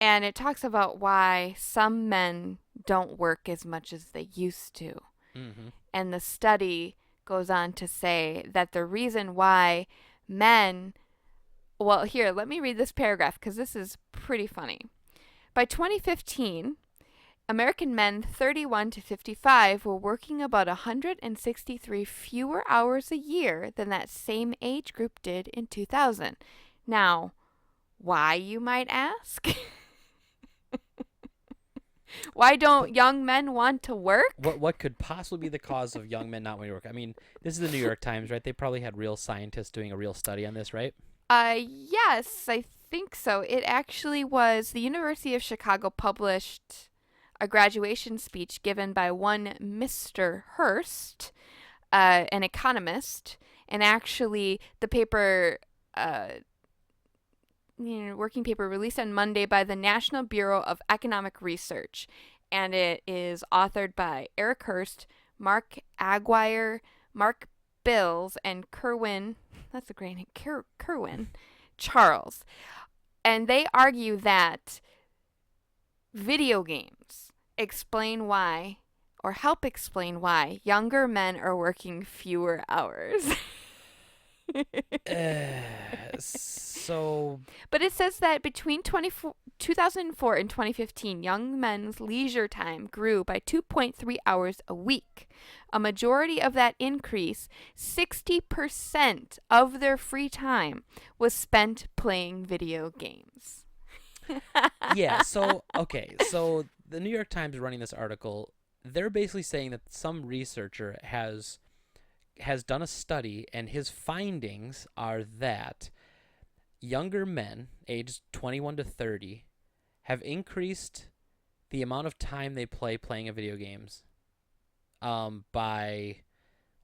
And it talks about why some men don't work as much as they used to. Mm-hmm. And the study goes on to say that the reason why men, well, here, let me read this paragraph because this is pretty funny. By 2015, American men 31 to 55 were working about 163 fewer hours a year than that same age group did in 2000. Now, why, you might ask? Why don't young men want to work? What could possibly be the cause of young men not wanting to work? I mean, this is the New York Times, right? They probably had real scientists doing a real study on this, right? Yes, I think so. It actually was the University of Chicago published a graduation speech given by one Mr. Hurst, an economist, and actually the paper, working paper released on Monday by the National Bureau of Economic Research, and it is authored by Eric Hurst, Mark Aguirre, Mark Bills, and Kerwin. That's a great name, Kerwin Charles, and they argue that video games explain why, or help explain why, younger men are working fewer hours. So, But it says that between 2004 and 2015, young men's leisure time grew by 2.3 hours a week. A majority of that increase, 60% of their free time, was spent playing video games. yeah, so okay, so the New York Times running this article, they're basically saying that some researcher has done a study, and his findings are that younger men aged 21 to 30 have increased the amount of time they playing a video games by,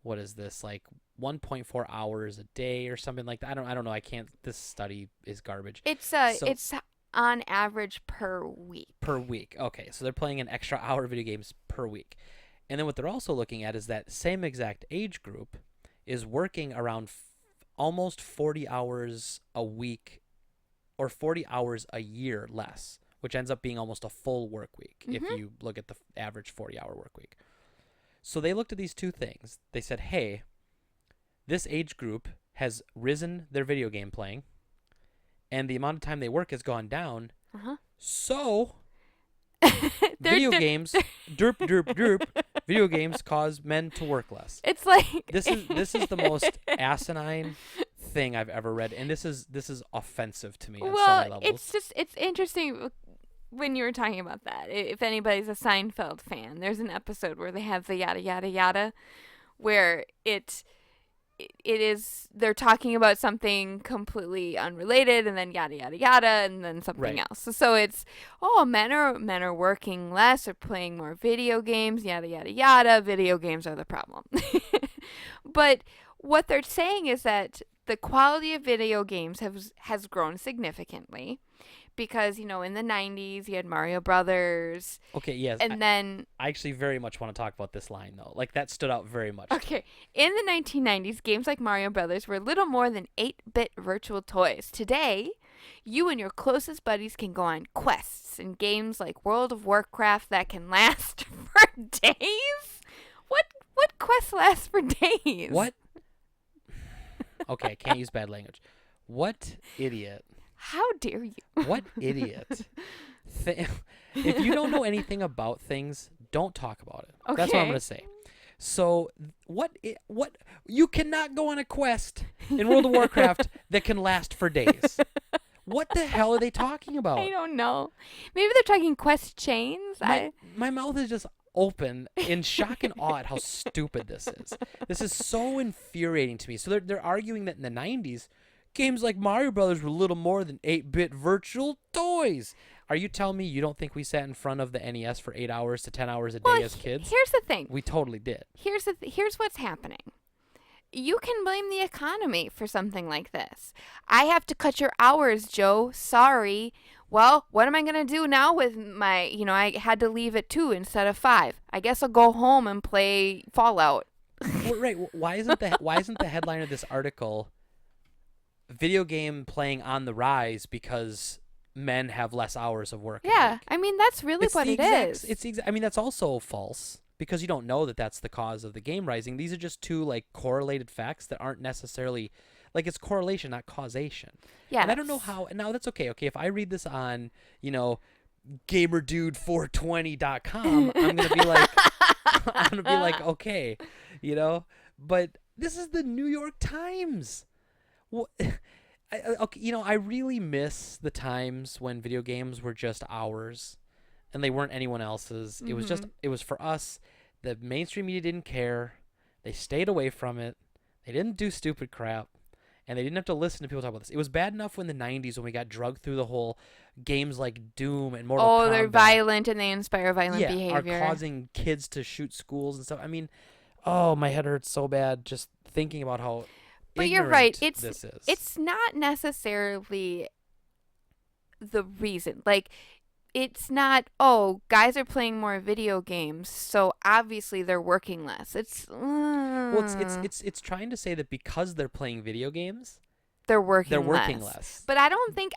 what is this, like 1.4 hours a day or something like that. I don't know. I can't. This study is garbage. It's So it's on average per week. per week. Okay, so they're playing an extra hour of video games per week. And then what they're also looking at is that same exact age group is working around almost 40 hours a week or 40 hours a year less, which ends up being almost a full work week if you look at the average 40-hour work week. So they looked at these two things. They said, hey, this age group has risen their video game playing, and the amount of time they work has gone down. So video games, derp, derp, derp, video games cause men to work less. It's like This is the most asinine thing I've ever read, and this is offensive to me on so many levels. it's interesting when you were talking about that. If anybody's a Seinfeld fan, there's an episode where they have the yada yada yada, where it is they're talking about something completely unrelated, and then yada yada yada, and then something Right. else. So it's men are working less or playing more video games, yada yada yada. Video games are the problem. But what they're saying is that the quality of video games has grown significantly. Because, in the 90s, you had Mario Brothers. Okay, yes. And then, I actually very much want to talk about this line, though. Like, that stood out very much. okay, in the 1990s, games like Mario Brothers were little more than 8-bit virtual toys. Today, you and your closest buddies can go on quests in games like World of Warcraft that can last for days? What quests last for days? What? Okay, can't use bad language. What idiot. How dare you? What idiot. If you don't know anything about things, don't talk about it. Okay. That's what I'm going to say. So, what you cannot go on a quest in World of Warcraft that can last for days. What the hell are they talking about? I don't know. Maybe they're talking quest chains. My mouth is just open in shock and awe at how stupid this is. This is so infuriating to me. So they're arguing that in the 90s, games like Mario Brothers were little more than 8-bit virtual toys. Are you telling me you don't think we sat in front of the NES for 8 hours to 10 hours a day as kids? Here's the thing. We totally did. Here's what's happening. You can blame the economy for something like this. I have to cut your hours, Joe. Sorry. Well, what am I going to do now with my, I had to leave at 2 instead of 5. I guess I'll go home and play Fallout. Well, right. Why isn't the headline of this article video game playing on the rise because men have less hours of work? Yeah. I mean, that's really what it is. I mean, that's also false because you don't know that that's the cause of the game rising. These are just two like correlated facts that aren't necessarily like it's correlation, not causation. Yeah. And I don't know how. Now that's okay. Okay, if I read this on, gamerdude420.com, I'm gonna be like, I'm gonna be like, okay, you know. But this is the New York Times. Well, okay, I really miss the times when video games were just ours, and they weren't anyone else's. It was just, Mhm. it was for us. The mainstream media didn't care. They stayed away from it. They didn't do stupid crap. And they didn't have to listen to people talk about this. It was bad enough in the 90s when we got drugged through the whole games like Doom and Mortal Oh, they're Kombat. violent and they inspire violent Yeah, are behavior. causing kids to shoot schools and stuff. I mean, oh, my head hurts so bad just thinking about how But you're right. ignorant It's this is. it's not necessarily the reason. Like it's not, oh, guys are playing more video games, so obviously they're working less. Well, it's trying to say that because they're playing video games, they're they're working working less. less. But I don't think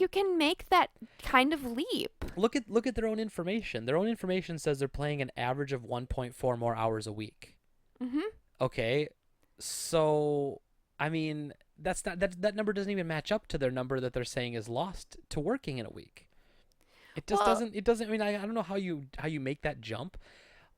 you can make that kind of leap. Look at their own information. Their own information says they're playing an average of 1.4 more hours a week. Mhm. Okay, so I mean that number doesn't even match up to their number that they're saying is lost to working in a week. It just Well, doesn't. It doesn't. I mean, I don't know how you make that jump,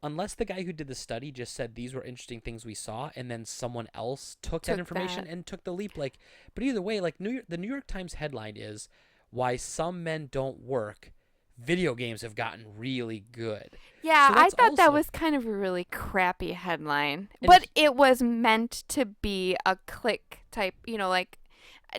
unless the guy who did the study just said these were interesting things we saw, and then someone else took that took information that. and took the leap. Like, but either way, like the New York Times headline is why some men don't work. Video games have gotten really good. Yeah, So I that's thought that also was kind of a really crappy headline. and But it was meant to be a click type, like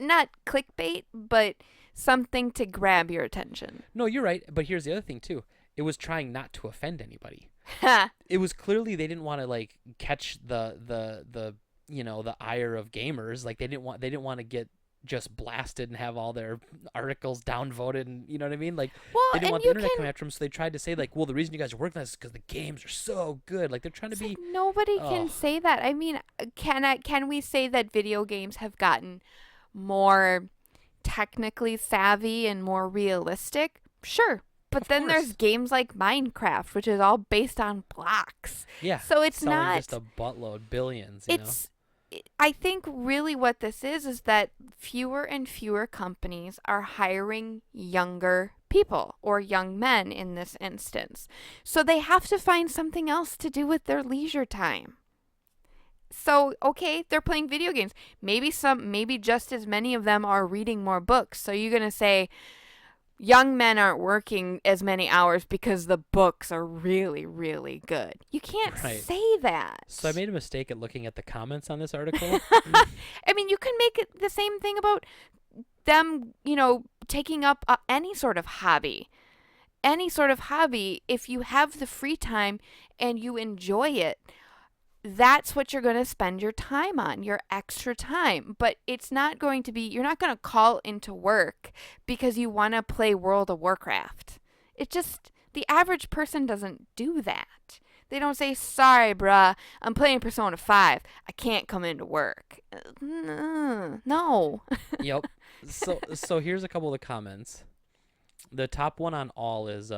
not clickbait, but something to grab your attention. no, you're right. But here's the other thing too. It was trying not to offend anybody. Ha. It was clearly they didn't want to like catch the the ire of gamers. Like they didn't want to get just blasted and have all their articles downvoted, and you know what I mean. Like Well, they didn't and want the you internet can coming after them, so they tried to say like, well, the reason you guys are working on this is because the games are so good. Like they're trying to it's be. like nobody can Oh, say that. I mean, can we say that video games have gotten more technically savvy and more realistic? Sure. But of then course. there's games like Minecraft, which is all based on blocks. Yeah, So it's selling not just a buttload, billions. I think really what this is that fewer and fewer companies are hiring younger people or young men in this instance. So they have to find something else to do with their leisure time. So, okay, they're playing video games. Maybe just as many of them are reading more books. So you're going to say young men aren't working as many hours because the books are really, really good. You can't Right. say that. So I made a mistake at looking at the comments on this article. I mean, you can make it the same thing about them, taking up any sort of hobby. Any sort of hobby, if you have the free time and you enjoy it, that's what you're going to spend your time on, your extra time. But it's not going to be, you're not going to call into work because you want to play World of Warcraft. The average person doesn't do that. They don't say, sorry, bruh, I'm playing Persona 5. I can't come into work. No. Yep. So here's a couple of the comments. The top one on all is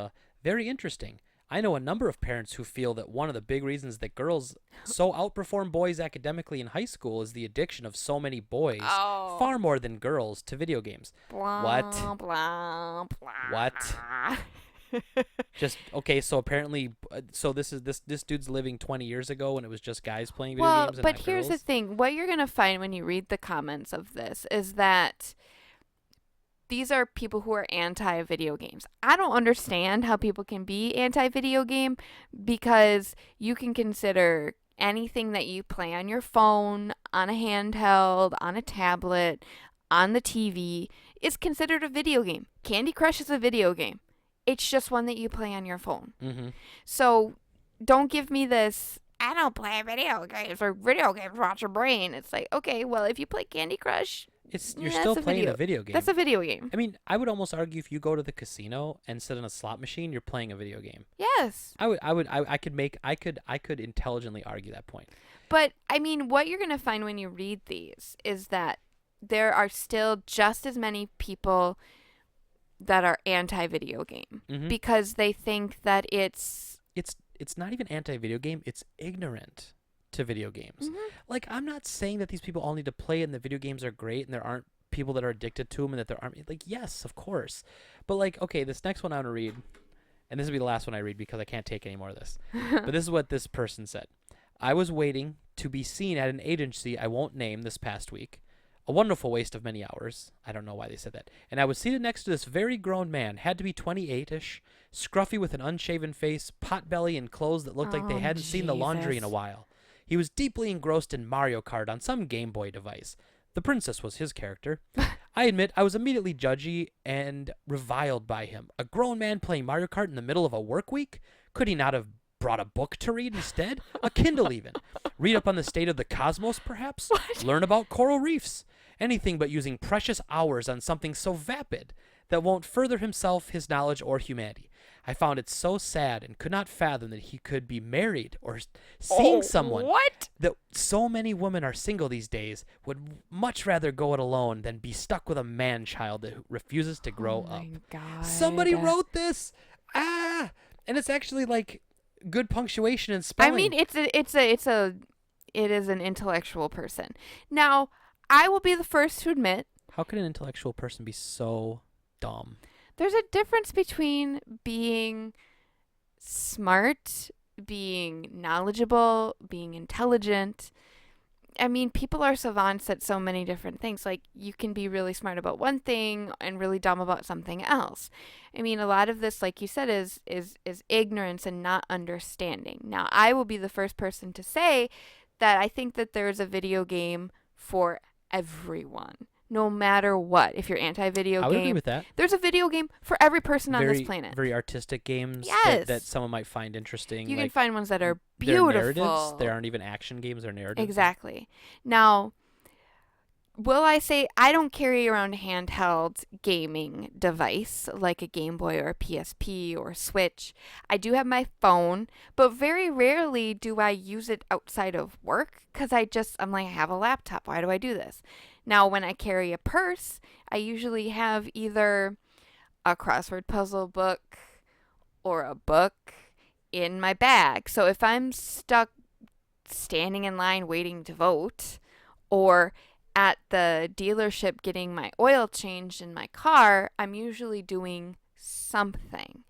very interesting. I know a number of parents who feel that one of the big reasons that girls so outperform boys academically in high school is the addiction of so many boys, Oh. far more than girls, to video games. Blah, What? blah, blah. What? Just okay. So apparently, so this dude's living 20 years ago when it was just guys playing video Well, games and but not here's the girls. thing. What you're going to find when you read the comments of this is that these are people who are anti video games. I don't understand how people can be anti video game because you can consider anything that you play on your phone, on a handheld, on a tablet, on the TV is considered a video game. Candy Crush is a video game. It's just one that you play on your phone. Mm-hmm. So don't give me this, I don't play video games or video games rot your brain. It's like, okay, well, if you play Candy Crush, You're that's still a playing a video game. that's a video game. I mean, I would almost argue if you go to the casino and sit on a slot machine, you're playing a video game. Yes. I could intelligently argue that point. But, I mean, what you're going to find when you read these is that there are still just as many people that are anti-video game Mm-hmm. because they think that it's It's not even anti-video game. It's ignorant to video games. Mhm. Like, I'm not saying that these people all need to play it and the video games are great and there aren't people that are addicted to them and that there aren't. Like, yes, of course. But, like, okay, this next one I want to read, and this will be the last one I read because I can't take any more of this. But this is what this person said. I was waiting to be seen at an agency I won't name this past week. A wonderful waste of many hours. I don't know why they said that. And I was seated next to this very grown man, had to be 28-ish, scruffy with an unshaven face, pot-belly, and clothes that looked like they hadn't seen the laundry in a while. He was deeply engrossed in Mario Kart on some Game Boy device. The princess was his character. I admit I was immediately judgy and reviled by him. A grown man playing Mario Kart in the middle of a work week? Could he not have brought a book to read instead? A Kindle even. Read up on the state of the cosmos, perhaps? What? Learn about coral reefs. Anything but using precious hours on something so vapid that won't further himself, his knowledge, or humanity. I found it so sad and could not fathom that he could be married or seeing someone. What? That so many women are single these days would much rather go it alone than be stuck with a man-child that refuses to grow up. My God. Somebody wrote this. And it's actually like good punctuation and spelling. I mean, it is an intellectual person. Now, I will be the first to admit, how could an intellectual person be so dumb? there's a difference between being smart, being knowledgeable, being intelligent. I mean, people are savants at so many different things. Like, you can be really smart about one thing and really dumb about something else. I mean, a lot of this, like you said, is ignorance and not understanding. Now, I will be the first person to say that I think that there's a video game for everyone, no matter what. If you're anti-video I would agree game, with that. there's a video game for every person on this planet. Very artistic games Yes. that someone might find interesting. You like, can find ones that are they're beautiful. narratives. There aren't even action games or narratives. Exactly. Now, will I say I don't carry around a handheld gaming device like a Game Boy or a PSP or Switch. I do have my phone, but very rarely do I use it outside of work because I'm like, I have a laptop. Why do I do this? Now, when I carry a purse, I usually have either a crossword puzzle book or a book in my bag. So if I'm stuck standing in line waiting to vote or at the dealership getting my oil changed in my car, I'm usually doing something.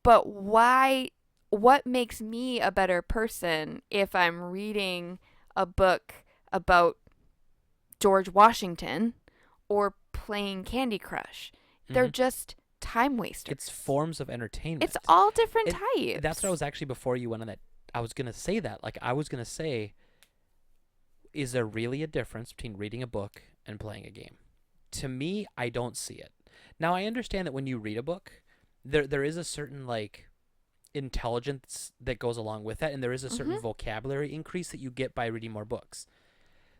But what makes me a better person if I'm reading a book about George Washington or playing Candy Crush? They're just time wasters. It's forms of entertainment. It's all different types. That's what I was actually, before you went on that, I was going to say that. Like, I was going to say, is there really a difference between reading a book and playing a game? To me, I don't see it. Now, I understand that when you read a book, there is a certain, like, intelligence that goes along with that, and there is a certain vocabulary increase that you get by reading more books.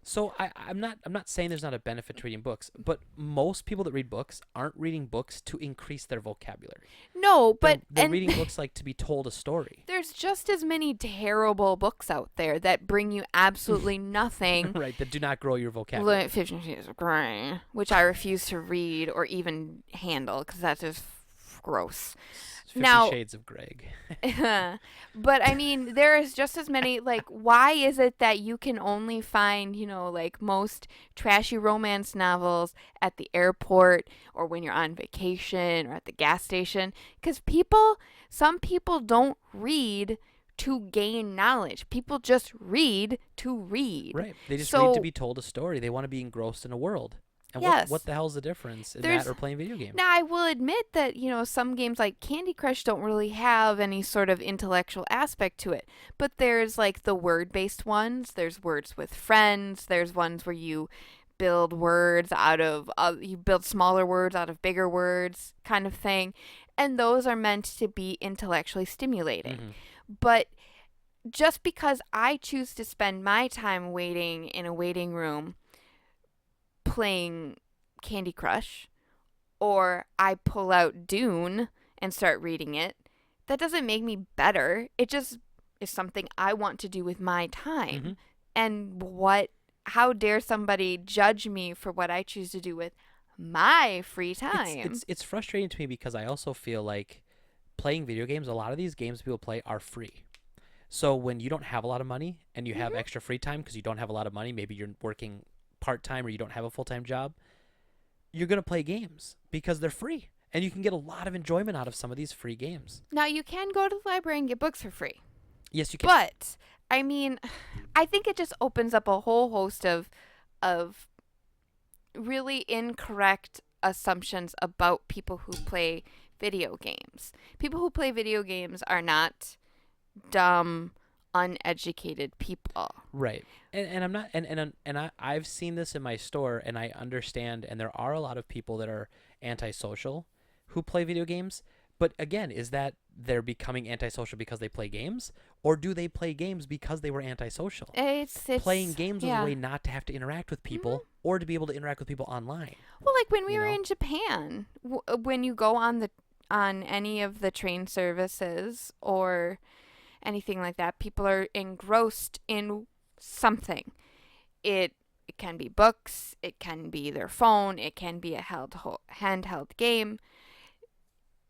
So I'm not saying there's not a benefit to reading books, but most people that read books aren't reading books to increase their vocabulary. No, but they're reading books like to be told a story. There's just as many terrible books out there that bring you absolutely nothing. Right, that do not grow your vocabulary. Like 50 Shades of Grey, which I refuse to read or even handle because that's just gross. 50 Now, Shades of Gregg. But I mean, there is just as many, like, why is it that you can only find, like most trashy romance novels at the airport or when you're on vacation or at the gas station? Because some people don't read to gain knowledge. People just read to read. Right. They just read to be told a story. They want to be engrossed in a world. And yes. what the hell's the difference in that or playing video games? Now, I will admit that, some games like Candy Crush don't really have any sort of intellectual aspect to it. But there's, like, the word-based ones. There's Words with Friends. There's ones where you build words you build smaller words out of bigger words kind of thing. And those are meant to be intellectually stimulating. But just because I choose to spend my time waiting in a waiting room playing Candy Crush, or I pull out Dune and start reading it, that doesn't make me better. It just is something I want to do with my time. And how dare somebody judge me for what I choose to do with my free time? It's frustrating to me because I also feel like playing video games, a lot of these games people play are free. So when you don't have a lot of money and you have extra free time because you don't have a lot of money, maybe you're working part-time or you don't have a full-time job, you're going to play games because they're free. And you can get a lot of enjoyment out of some of these free games. Now, you can go to the library and get books for free. Yes, you can. But, I mean, I think it just opens up a whole host of really incorrect assumptions about people who play video games. People who play video games are not dumb, uneducated people. Right. And I'm not I've seen this in my store, and I understand, and there are a lot of people that are antisocial who play video games. But again, is that they're becoming antisocial because they play games, or do they play games because they were antisocial? It's Playing games was yeah. a way not to have to interact with people, or to be able to interact with people online. Well, like when we were know? in Japan, when you go on any of the train services or anything like that, people are engrossed in something. It can be books, it can be their phone, it can be a handheld game.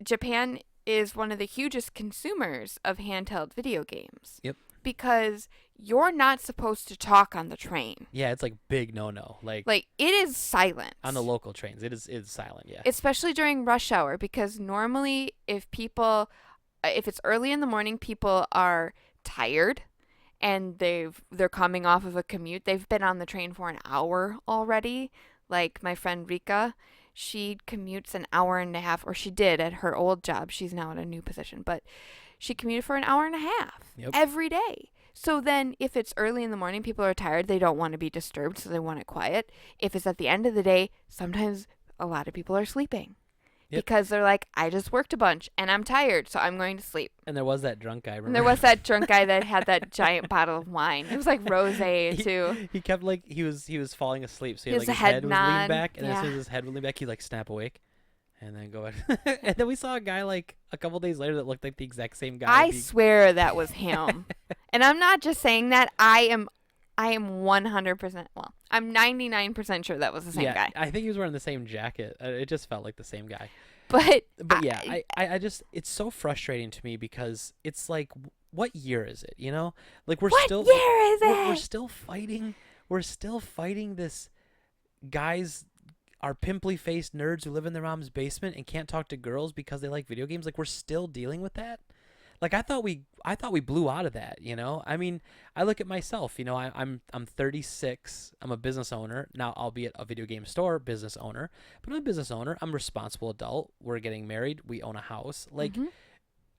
Japan is one of the hugest consumers of handheld video games. Yep. Because you're not supposed to talk on the train. Yeah, it's like big no. Like it is silent. on the local trains, it's silent, yeah. Especially during rush hour, because normally if it's early in the morning, people are tired and they're coming off of a commute. They've been on the train for an hour already. Like my friend Rika, she commutes an hour and a half, or she did at her old job. She's now in a new position, but she commuted for an hour and a half every day. So then if it's early in the morning, people are tired. They don't want to be disturbed, so they want it quiet. If it's at the end of the day, sometimes a lot of people are sleeping. Because they're like, I just worked a bunch and I'm tired, so I'm going to sleep. And there was that drunk guy, remember? And there was that drunk guy that had that giant bottle of wine. It was like rosé too. He kept like he was falling asleep, so His his head head was nod, leaned back, and yeah. as soon as his head would lean back, he'd like snap awake, and then go back. And then we saw a guy like a couple days later that looked like the exact same guy. I swear that was him. And I'm not just saying that. I am 100%. Well, I'm 99% sure that was the same guy. I think he was wearing the same jacket. It just felt like the same guy. But yeah, I just, it's so frustrating to me because it's like, what year is it? You know, like we're what still year is it? We're still fighting. We're still fighting this. Guys are pimply faced nerds who live in their mom's basement and can't talk to girls because they like video games. Like we're still dealing with that. Like I thought we blew out of that, you know? I mean, I look at myself, you know, I'm 36. I'm a business owner. Now, albeit a video game store business owner, but I'm a business owner. I'm a responsible adult. We're getting married. We own a house. Like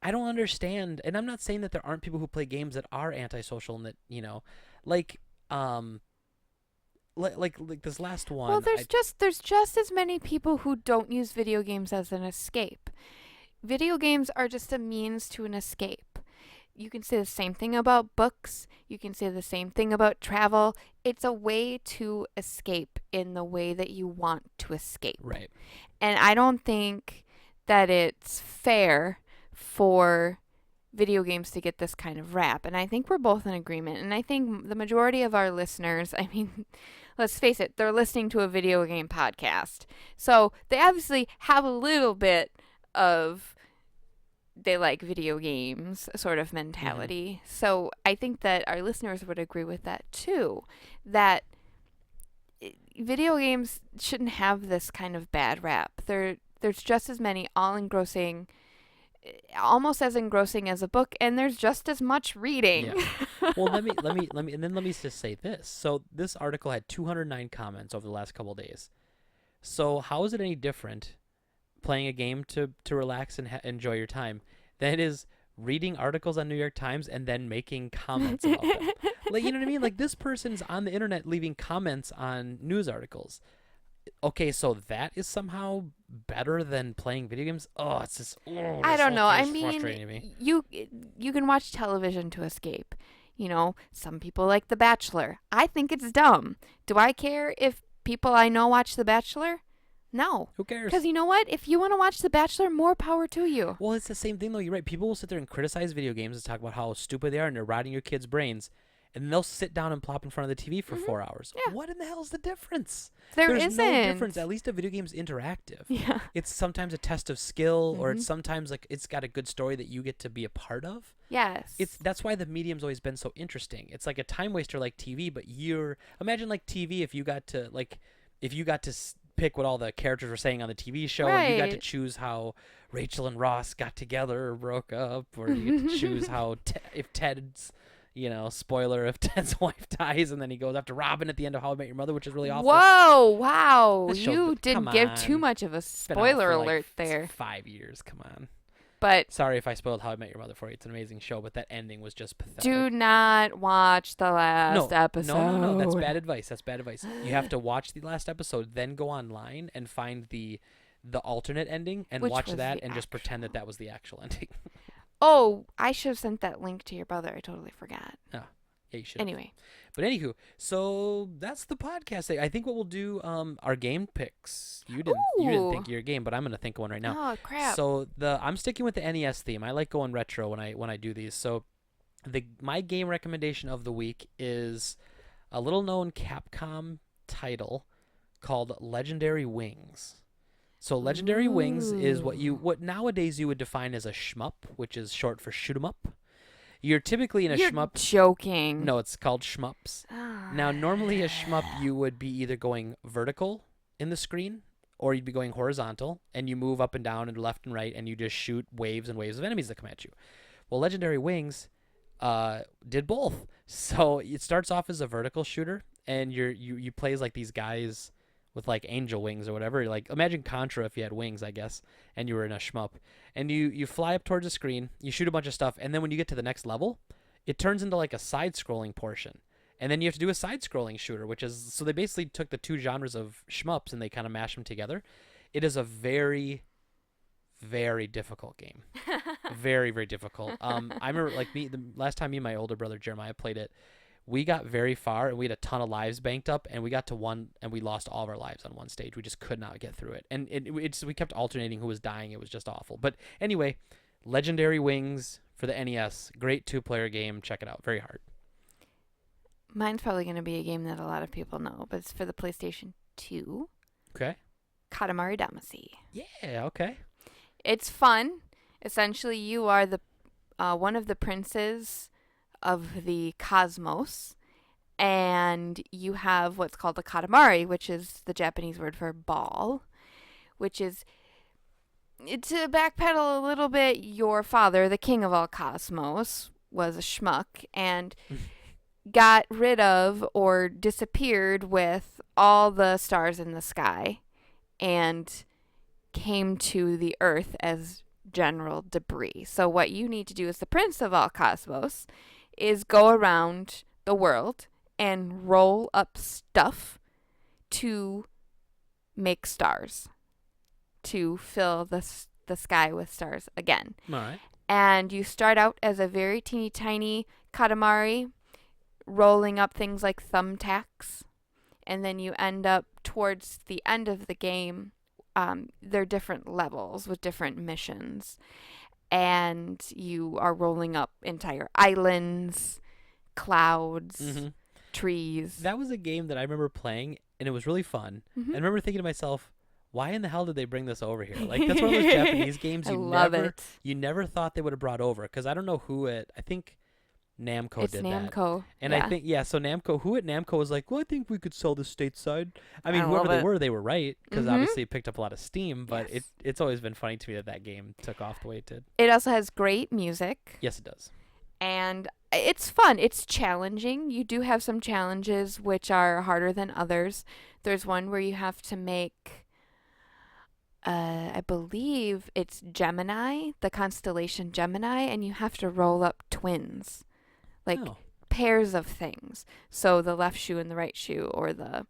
I don't understand, and I'm not saying that there aren't people who play games that are antisocial and that, you know, like this last one. Well, there's just as many people who don't use video games as an escape. Video games are just a means to an escape. You can say the same thing about books. You can say the same thing about travel. It's a way to escape in the way that you want to escape. Right. And I don't think that it's fair for video games to get this kind of rap. And I think we're both in agreement. And I think the majority of our listeners, I mean, let's face it, they're listening to a video game podcast. So they obviously have a little bit of they like video games sort of mentality. So I think that our listeners would agree with that too, that video games shouldn't have this kind of bad rap. There's just as many all-engrossing, almost as engrossing as a book, and there's just as much reading. Yeah. Well, let me just say this. So this article had 209 comments over the last couple of days. So how is it any different playing a game to relax and enjoy your time than it is reading articles on New York Times and then making comments about them? Like, you know what I mean? Like, this person's on the internet leaving comments on news articles. Okay, so that is somehow better than playing video games? Oh, it's just, I don't know. I frustrating mean, to me. you can watch television to escape. You know, some people like The Bachelor. I think it's dumb. Do I care if people I know watch The Bachelor? No. Who cares? Because you know what? If you want to watch The Bachelor, more power to you. Well, it's the same thing, though. You're right. People will sit there and criticize video games and talk about how stupid they are and they're rotting your kids' brains. And they'll sit down and plop in front of the TV for 4 hours. Yeah. What in the hell is the difference? There's There's no difference. At least a video game's interactive. Yeah. It's sometimes a test of skill, or it's sometimes like it's got a good story that you get to be a part of. Yes. That's why the medium's always been so interesting. It's like a time waster like TV, but imagine like TV if you got to pick what all the characters were saying on the TV show, and you got to Right. choose how Rachel and Ross got together or broke up, or you get to choose how if Ted's, spoiler, if Ted's wife dies and then he goes after Robin at the end of How I Met Your Mother, which is really awful. Whoa, wow. This show's You come did give too on. much of a It's been out spoiler for alert like there. 5 years. Come on. But Sorry if I spoiled How I Met Your Mother for you. It's an amazing show, but that ending was just pathetic. do not watch the last episode. No. That's bad advice. That's bad advice. You have to watch the last episode, then go online and find the alternate ending and Which watch was that the and just pretend that was the actual ending. Oh, I should have sent that link to your brother. I totally forgot. Yeah, you should. Anyway. But anywho, so that's the podcast. I think what we'll do our game picks. You didn't think of your game, but I'm gonna think of one right now. Oh crap. So I'm sticking with the NES theme. I like going retro when I do these. So my game recommendation of the week is a little known Capcom title called Legendary Wings. So Legendary Wings is what nowadays you would define as a shmup, which is short for shoot 'em up. You're typically in a You're shmup. joking. No, it's called shmups. Now, normally a shmup, you would be either going vertical in the screen or you'd be going horizontal, and you move up and down and left and right, and you just shoot waves and waves of enemies that come at you. Well, Legendary Wings did both. So it starts off as a vertical shooter, and you play as like these guys with like angel wings or whatever. Like imagine Contra if you had wings, I guess, and you were in a shmup. And you fly up towards the screen, you shoot a bunch of stuff, and then when you get to the next level, it turns into like a side-scrolling portion. And then you have to do a side-scrolling shooter, which is, so they basically took the two genres of shmups and they kind of mashed them together. It is a very, very difficult game. Very, very difficult. I remember the last time me and my older brother Jeremiah played it, we got very far and we had a ton of lives banked up, and we got to one and we lost all of our lives on one stage. We just could not get through it. And we kept alternating who was dying. It was just awful. But anyway, Legendary Wings for the NES. Great 2-player game. Check it out. Very hard. Mine's probably going to be a game that a lot of people know, but it's for the PlayStation 2. Okay. Katamari Damacy. Yeah, okay. It's fun. Essentially, you are the one of the princes of the cosmos, and you have what's called a katamari, which is the Japanese word for ball, which is, to backpedal a little bit, your father, the king of all cosmos, was a schmuck and got rid of or disappeared with all the stars in the sky and came to the earth as general debris. So what you need to do as the prince of all cosmos is go around the world and roll up stuff to make stars, to fill the sky with stars again. All right. And you start out as a very teeny tiny katamari, rolling up things like thumbtacks, and then you end up towards the end of the game. There are different levels with different missions, and you are rolling up entire islands, clouds, trees. That was a game that I remember playing, and it was really fun. Mm-hmm. I remember thinking to myself, why in the hell did they bring this over here? Like, that's one of those Japanese games you never thought they would have brought over, because I don't know who I think Namco did Namco. that. And yeah. I think, so Namco, who at Namco was like, well, I think we could sell this stateside. I mean, I whoever love they were right, because obviously it picked up a lot of steam, but Yes. it's always been funny to me that game took off the way it did. It also has great music. Yes, it does. And it's fun. It's challenging. You do have some challenges which are harder than others. There's one where you have to make, I believe it's Gemini, the constellation Gemini, and you have to roll up twins. Like pairs of things. So the left shoe and the right shoe, or the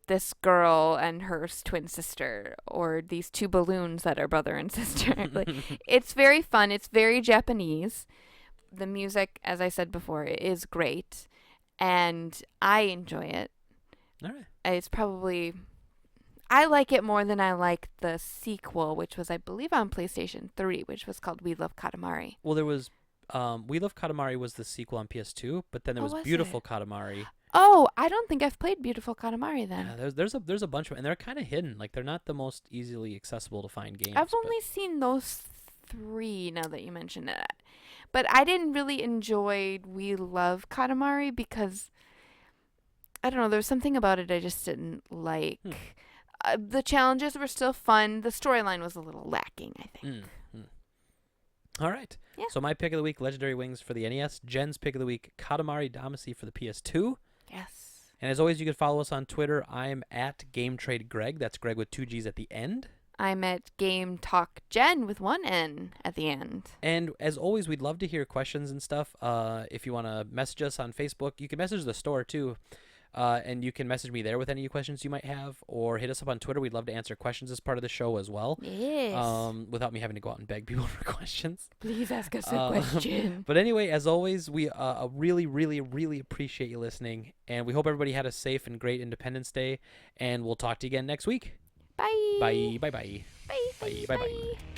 this girl and her twin sister, or these two balloons that are brother and sister. Like, it's very fun. It's very Japanese. The music, as I said before, is great, and I enjoy it. All right. It's probably, I like it more than I like the sequel, which was, I believe, on PlayStation 3, which was called We Love Katamari. Well, there was We Love Katamari was the sequel on PS2, but then there was Beautiful Katamari. Oh, I don't think I've played Beautiful Katamari then. Yeah, there's a bunch of, and they're kind of hidden. Like, they're not the most easily accessible to find games. I've only seen those 3 now that you mention it. But I didn't really enjoy We Love Katamari because, I don't know, there was something about it I just didn't like. The challenges were still fun. The storyline was a little lacking, I think. Mm. All right. Yeah. So my pick of the week, Legendary Wings for the NES. Jen's pick of the week, Katamari Damacy for the PS2. Yes. And as always, you can follow us on Twitter. I'm at GameTradeGreg. That's Greg with 2 G's at the end. I'm at Game Talk Jen with 1 N at the end. And as always, we'd love to hear questions and stuff. If you want to message us on Facebook, you can message the store too. And you can message me there with any questions you might have, or hit us up on Twitter. We'd love to answer questions as part of the show as well. Yes. Without me having to go out and beg people for questions. Please ask us a question. But anyway, as always, we really, really, really appreciate you listening. And we hope everybody had a safe and great Independence Day. And we'll talk to you again next week. Bye. Bye. Bye. Bye. Bye. Bye. Bye. Bye.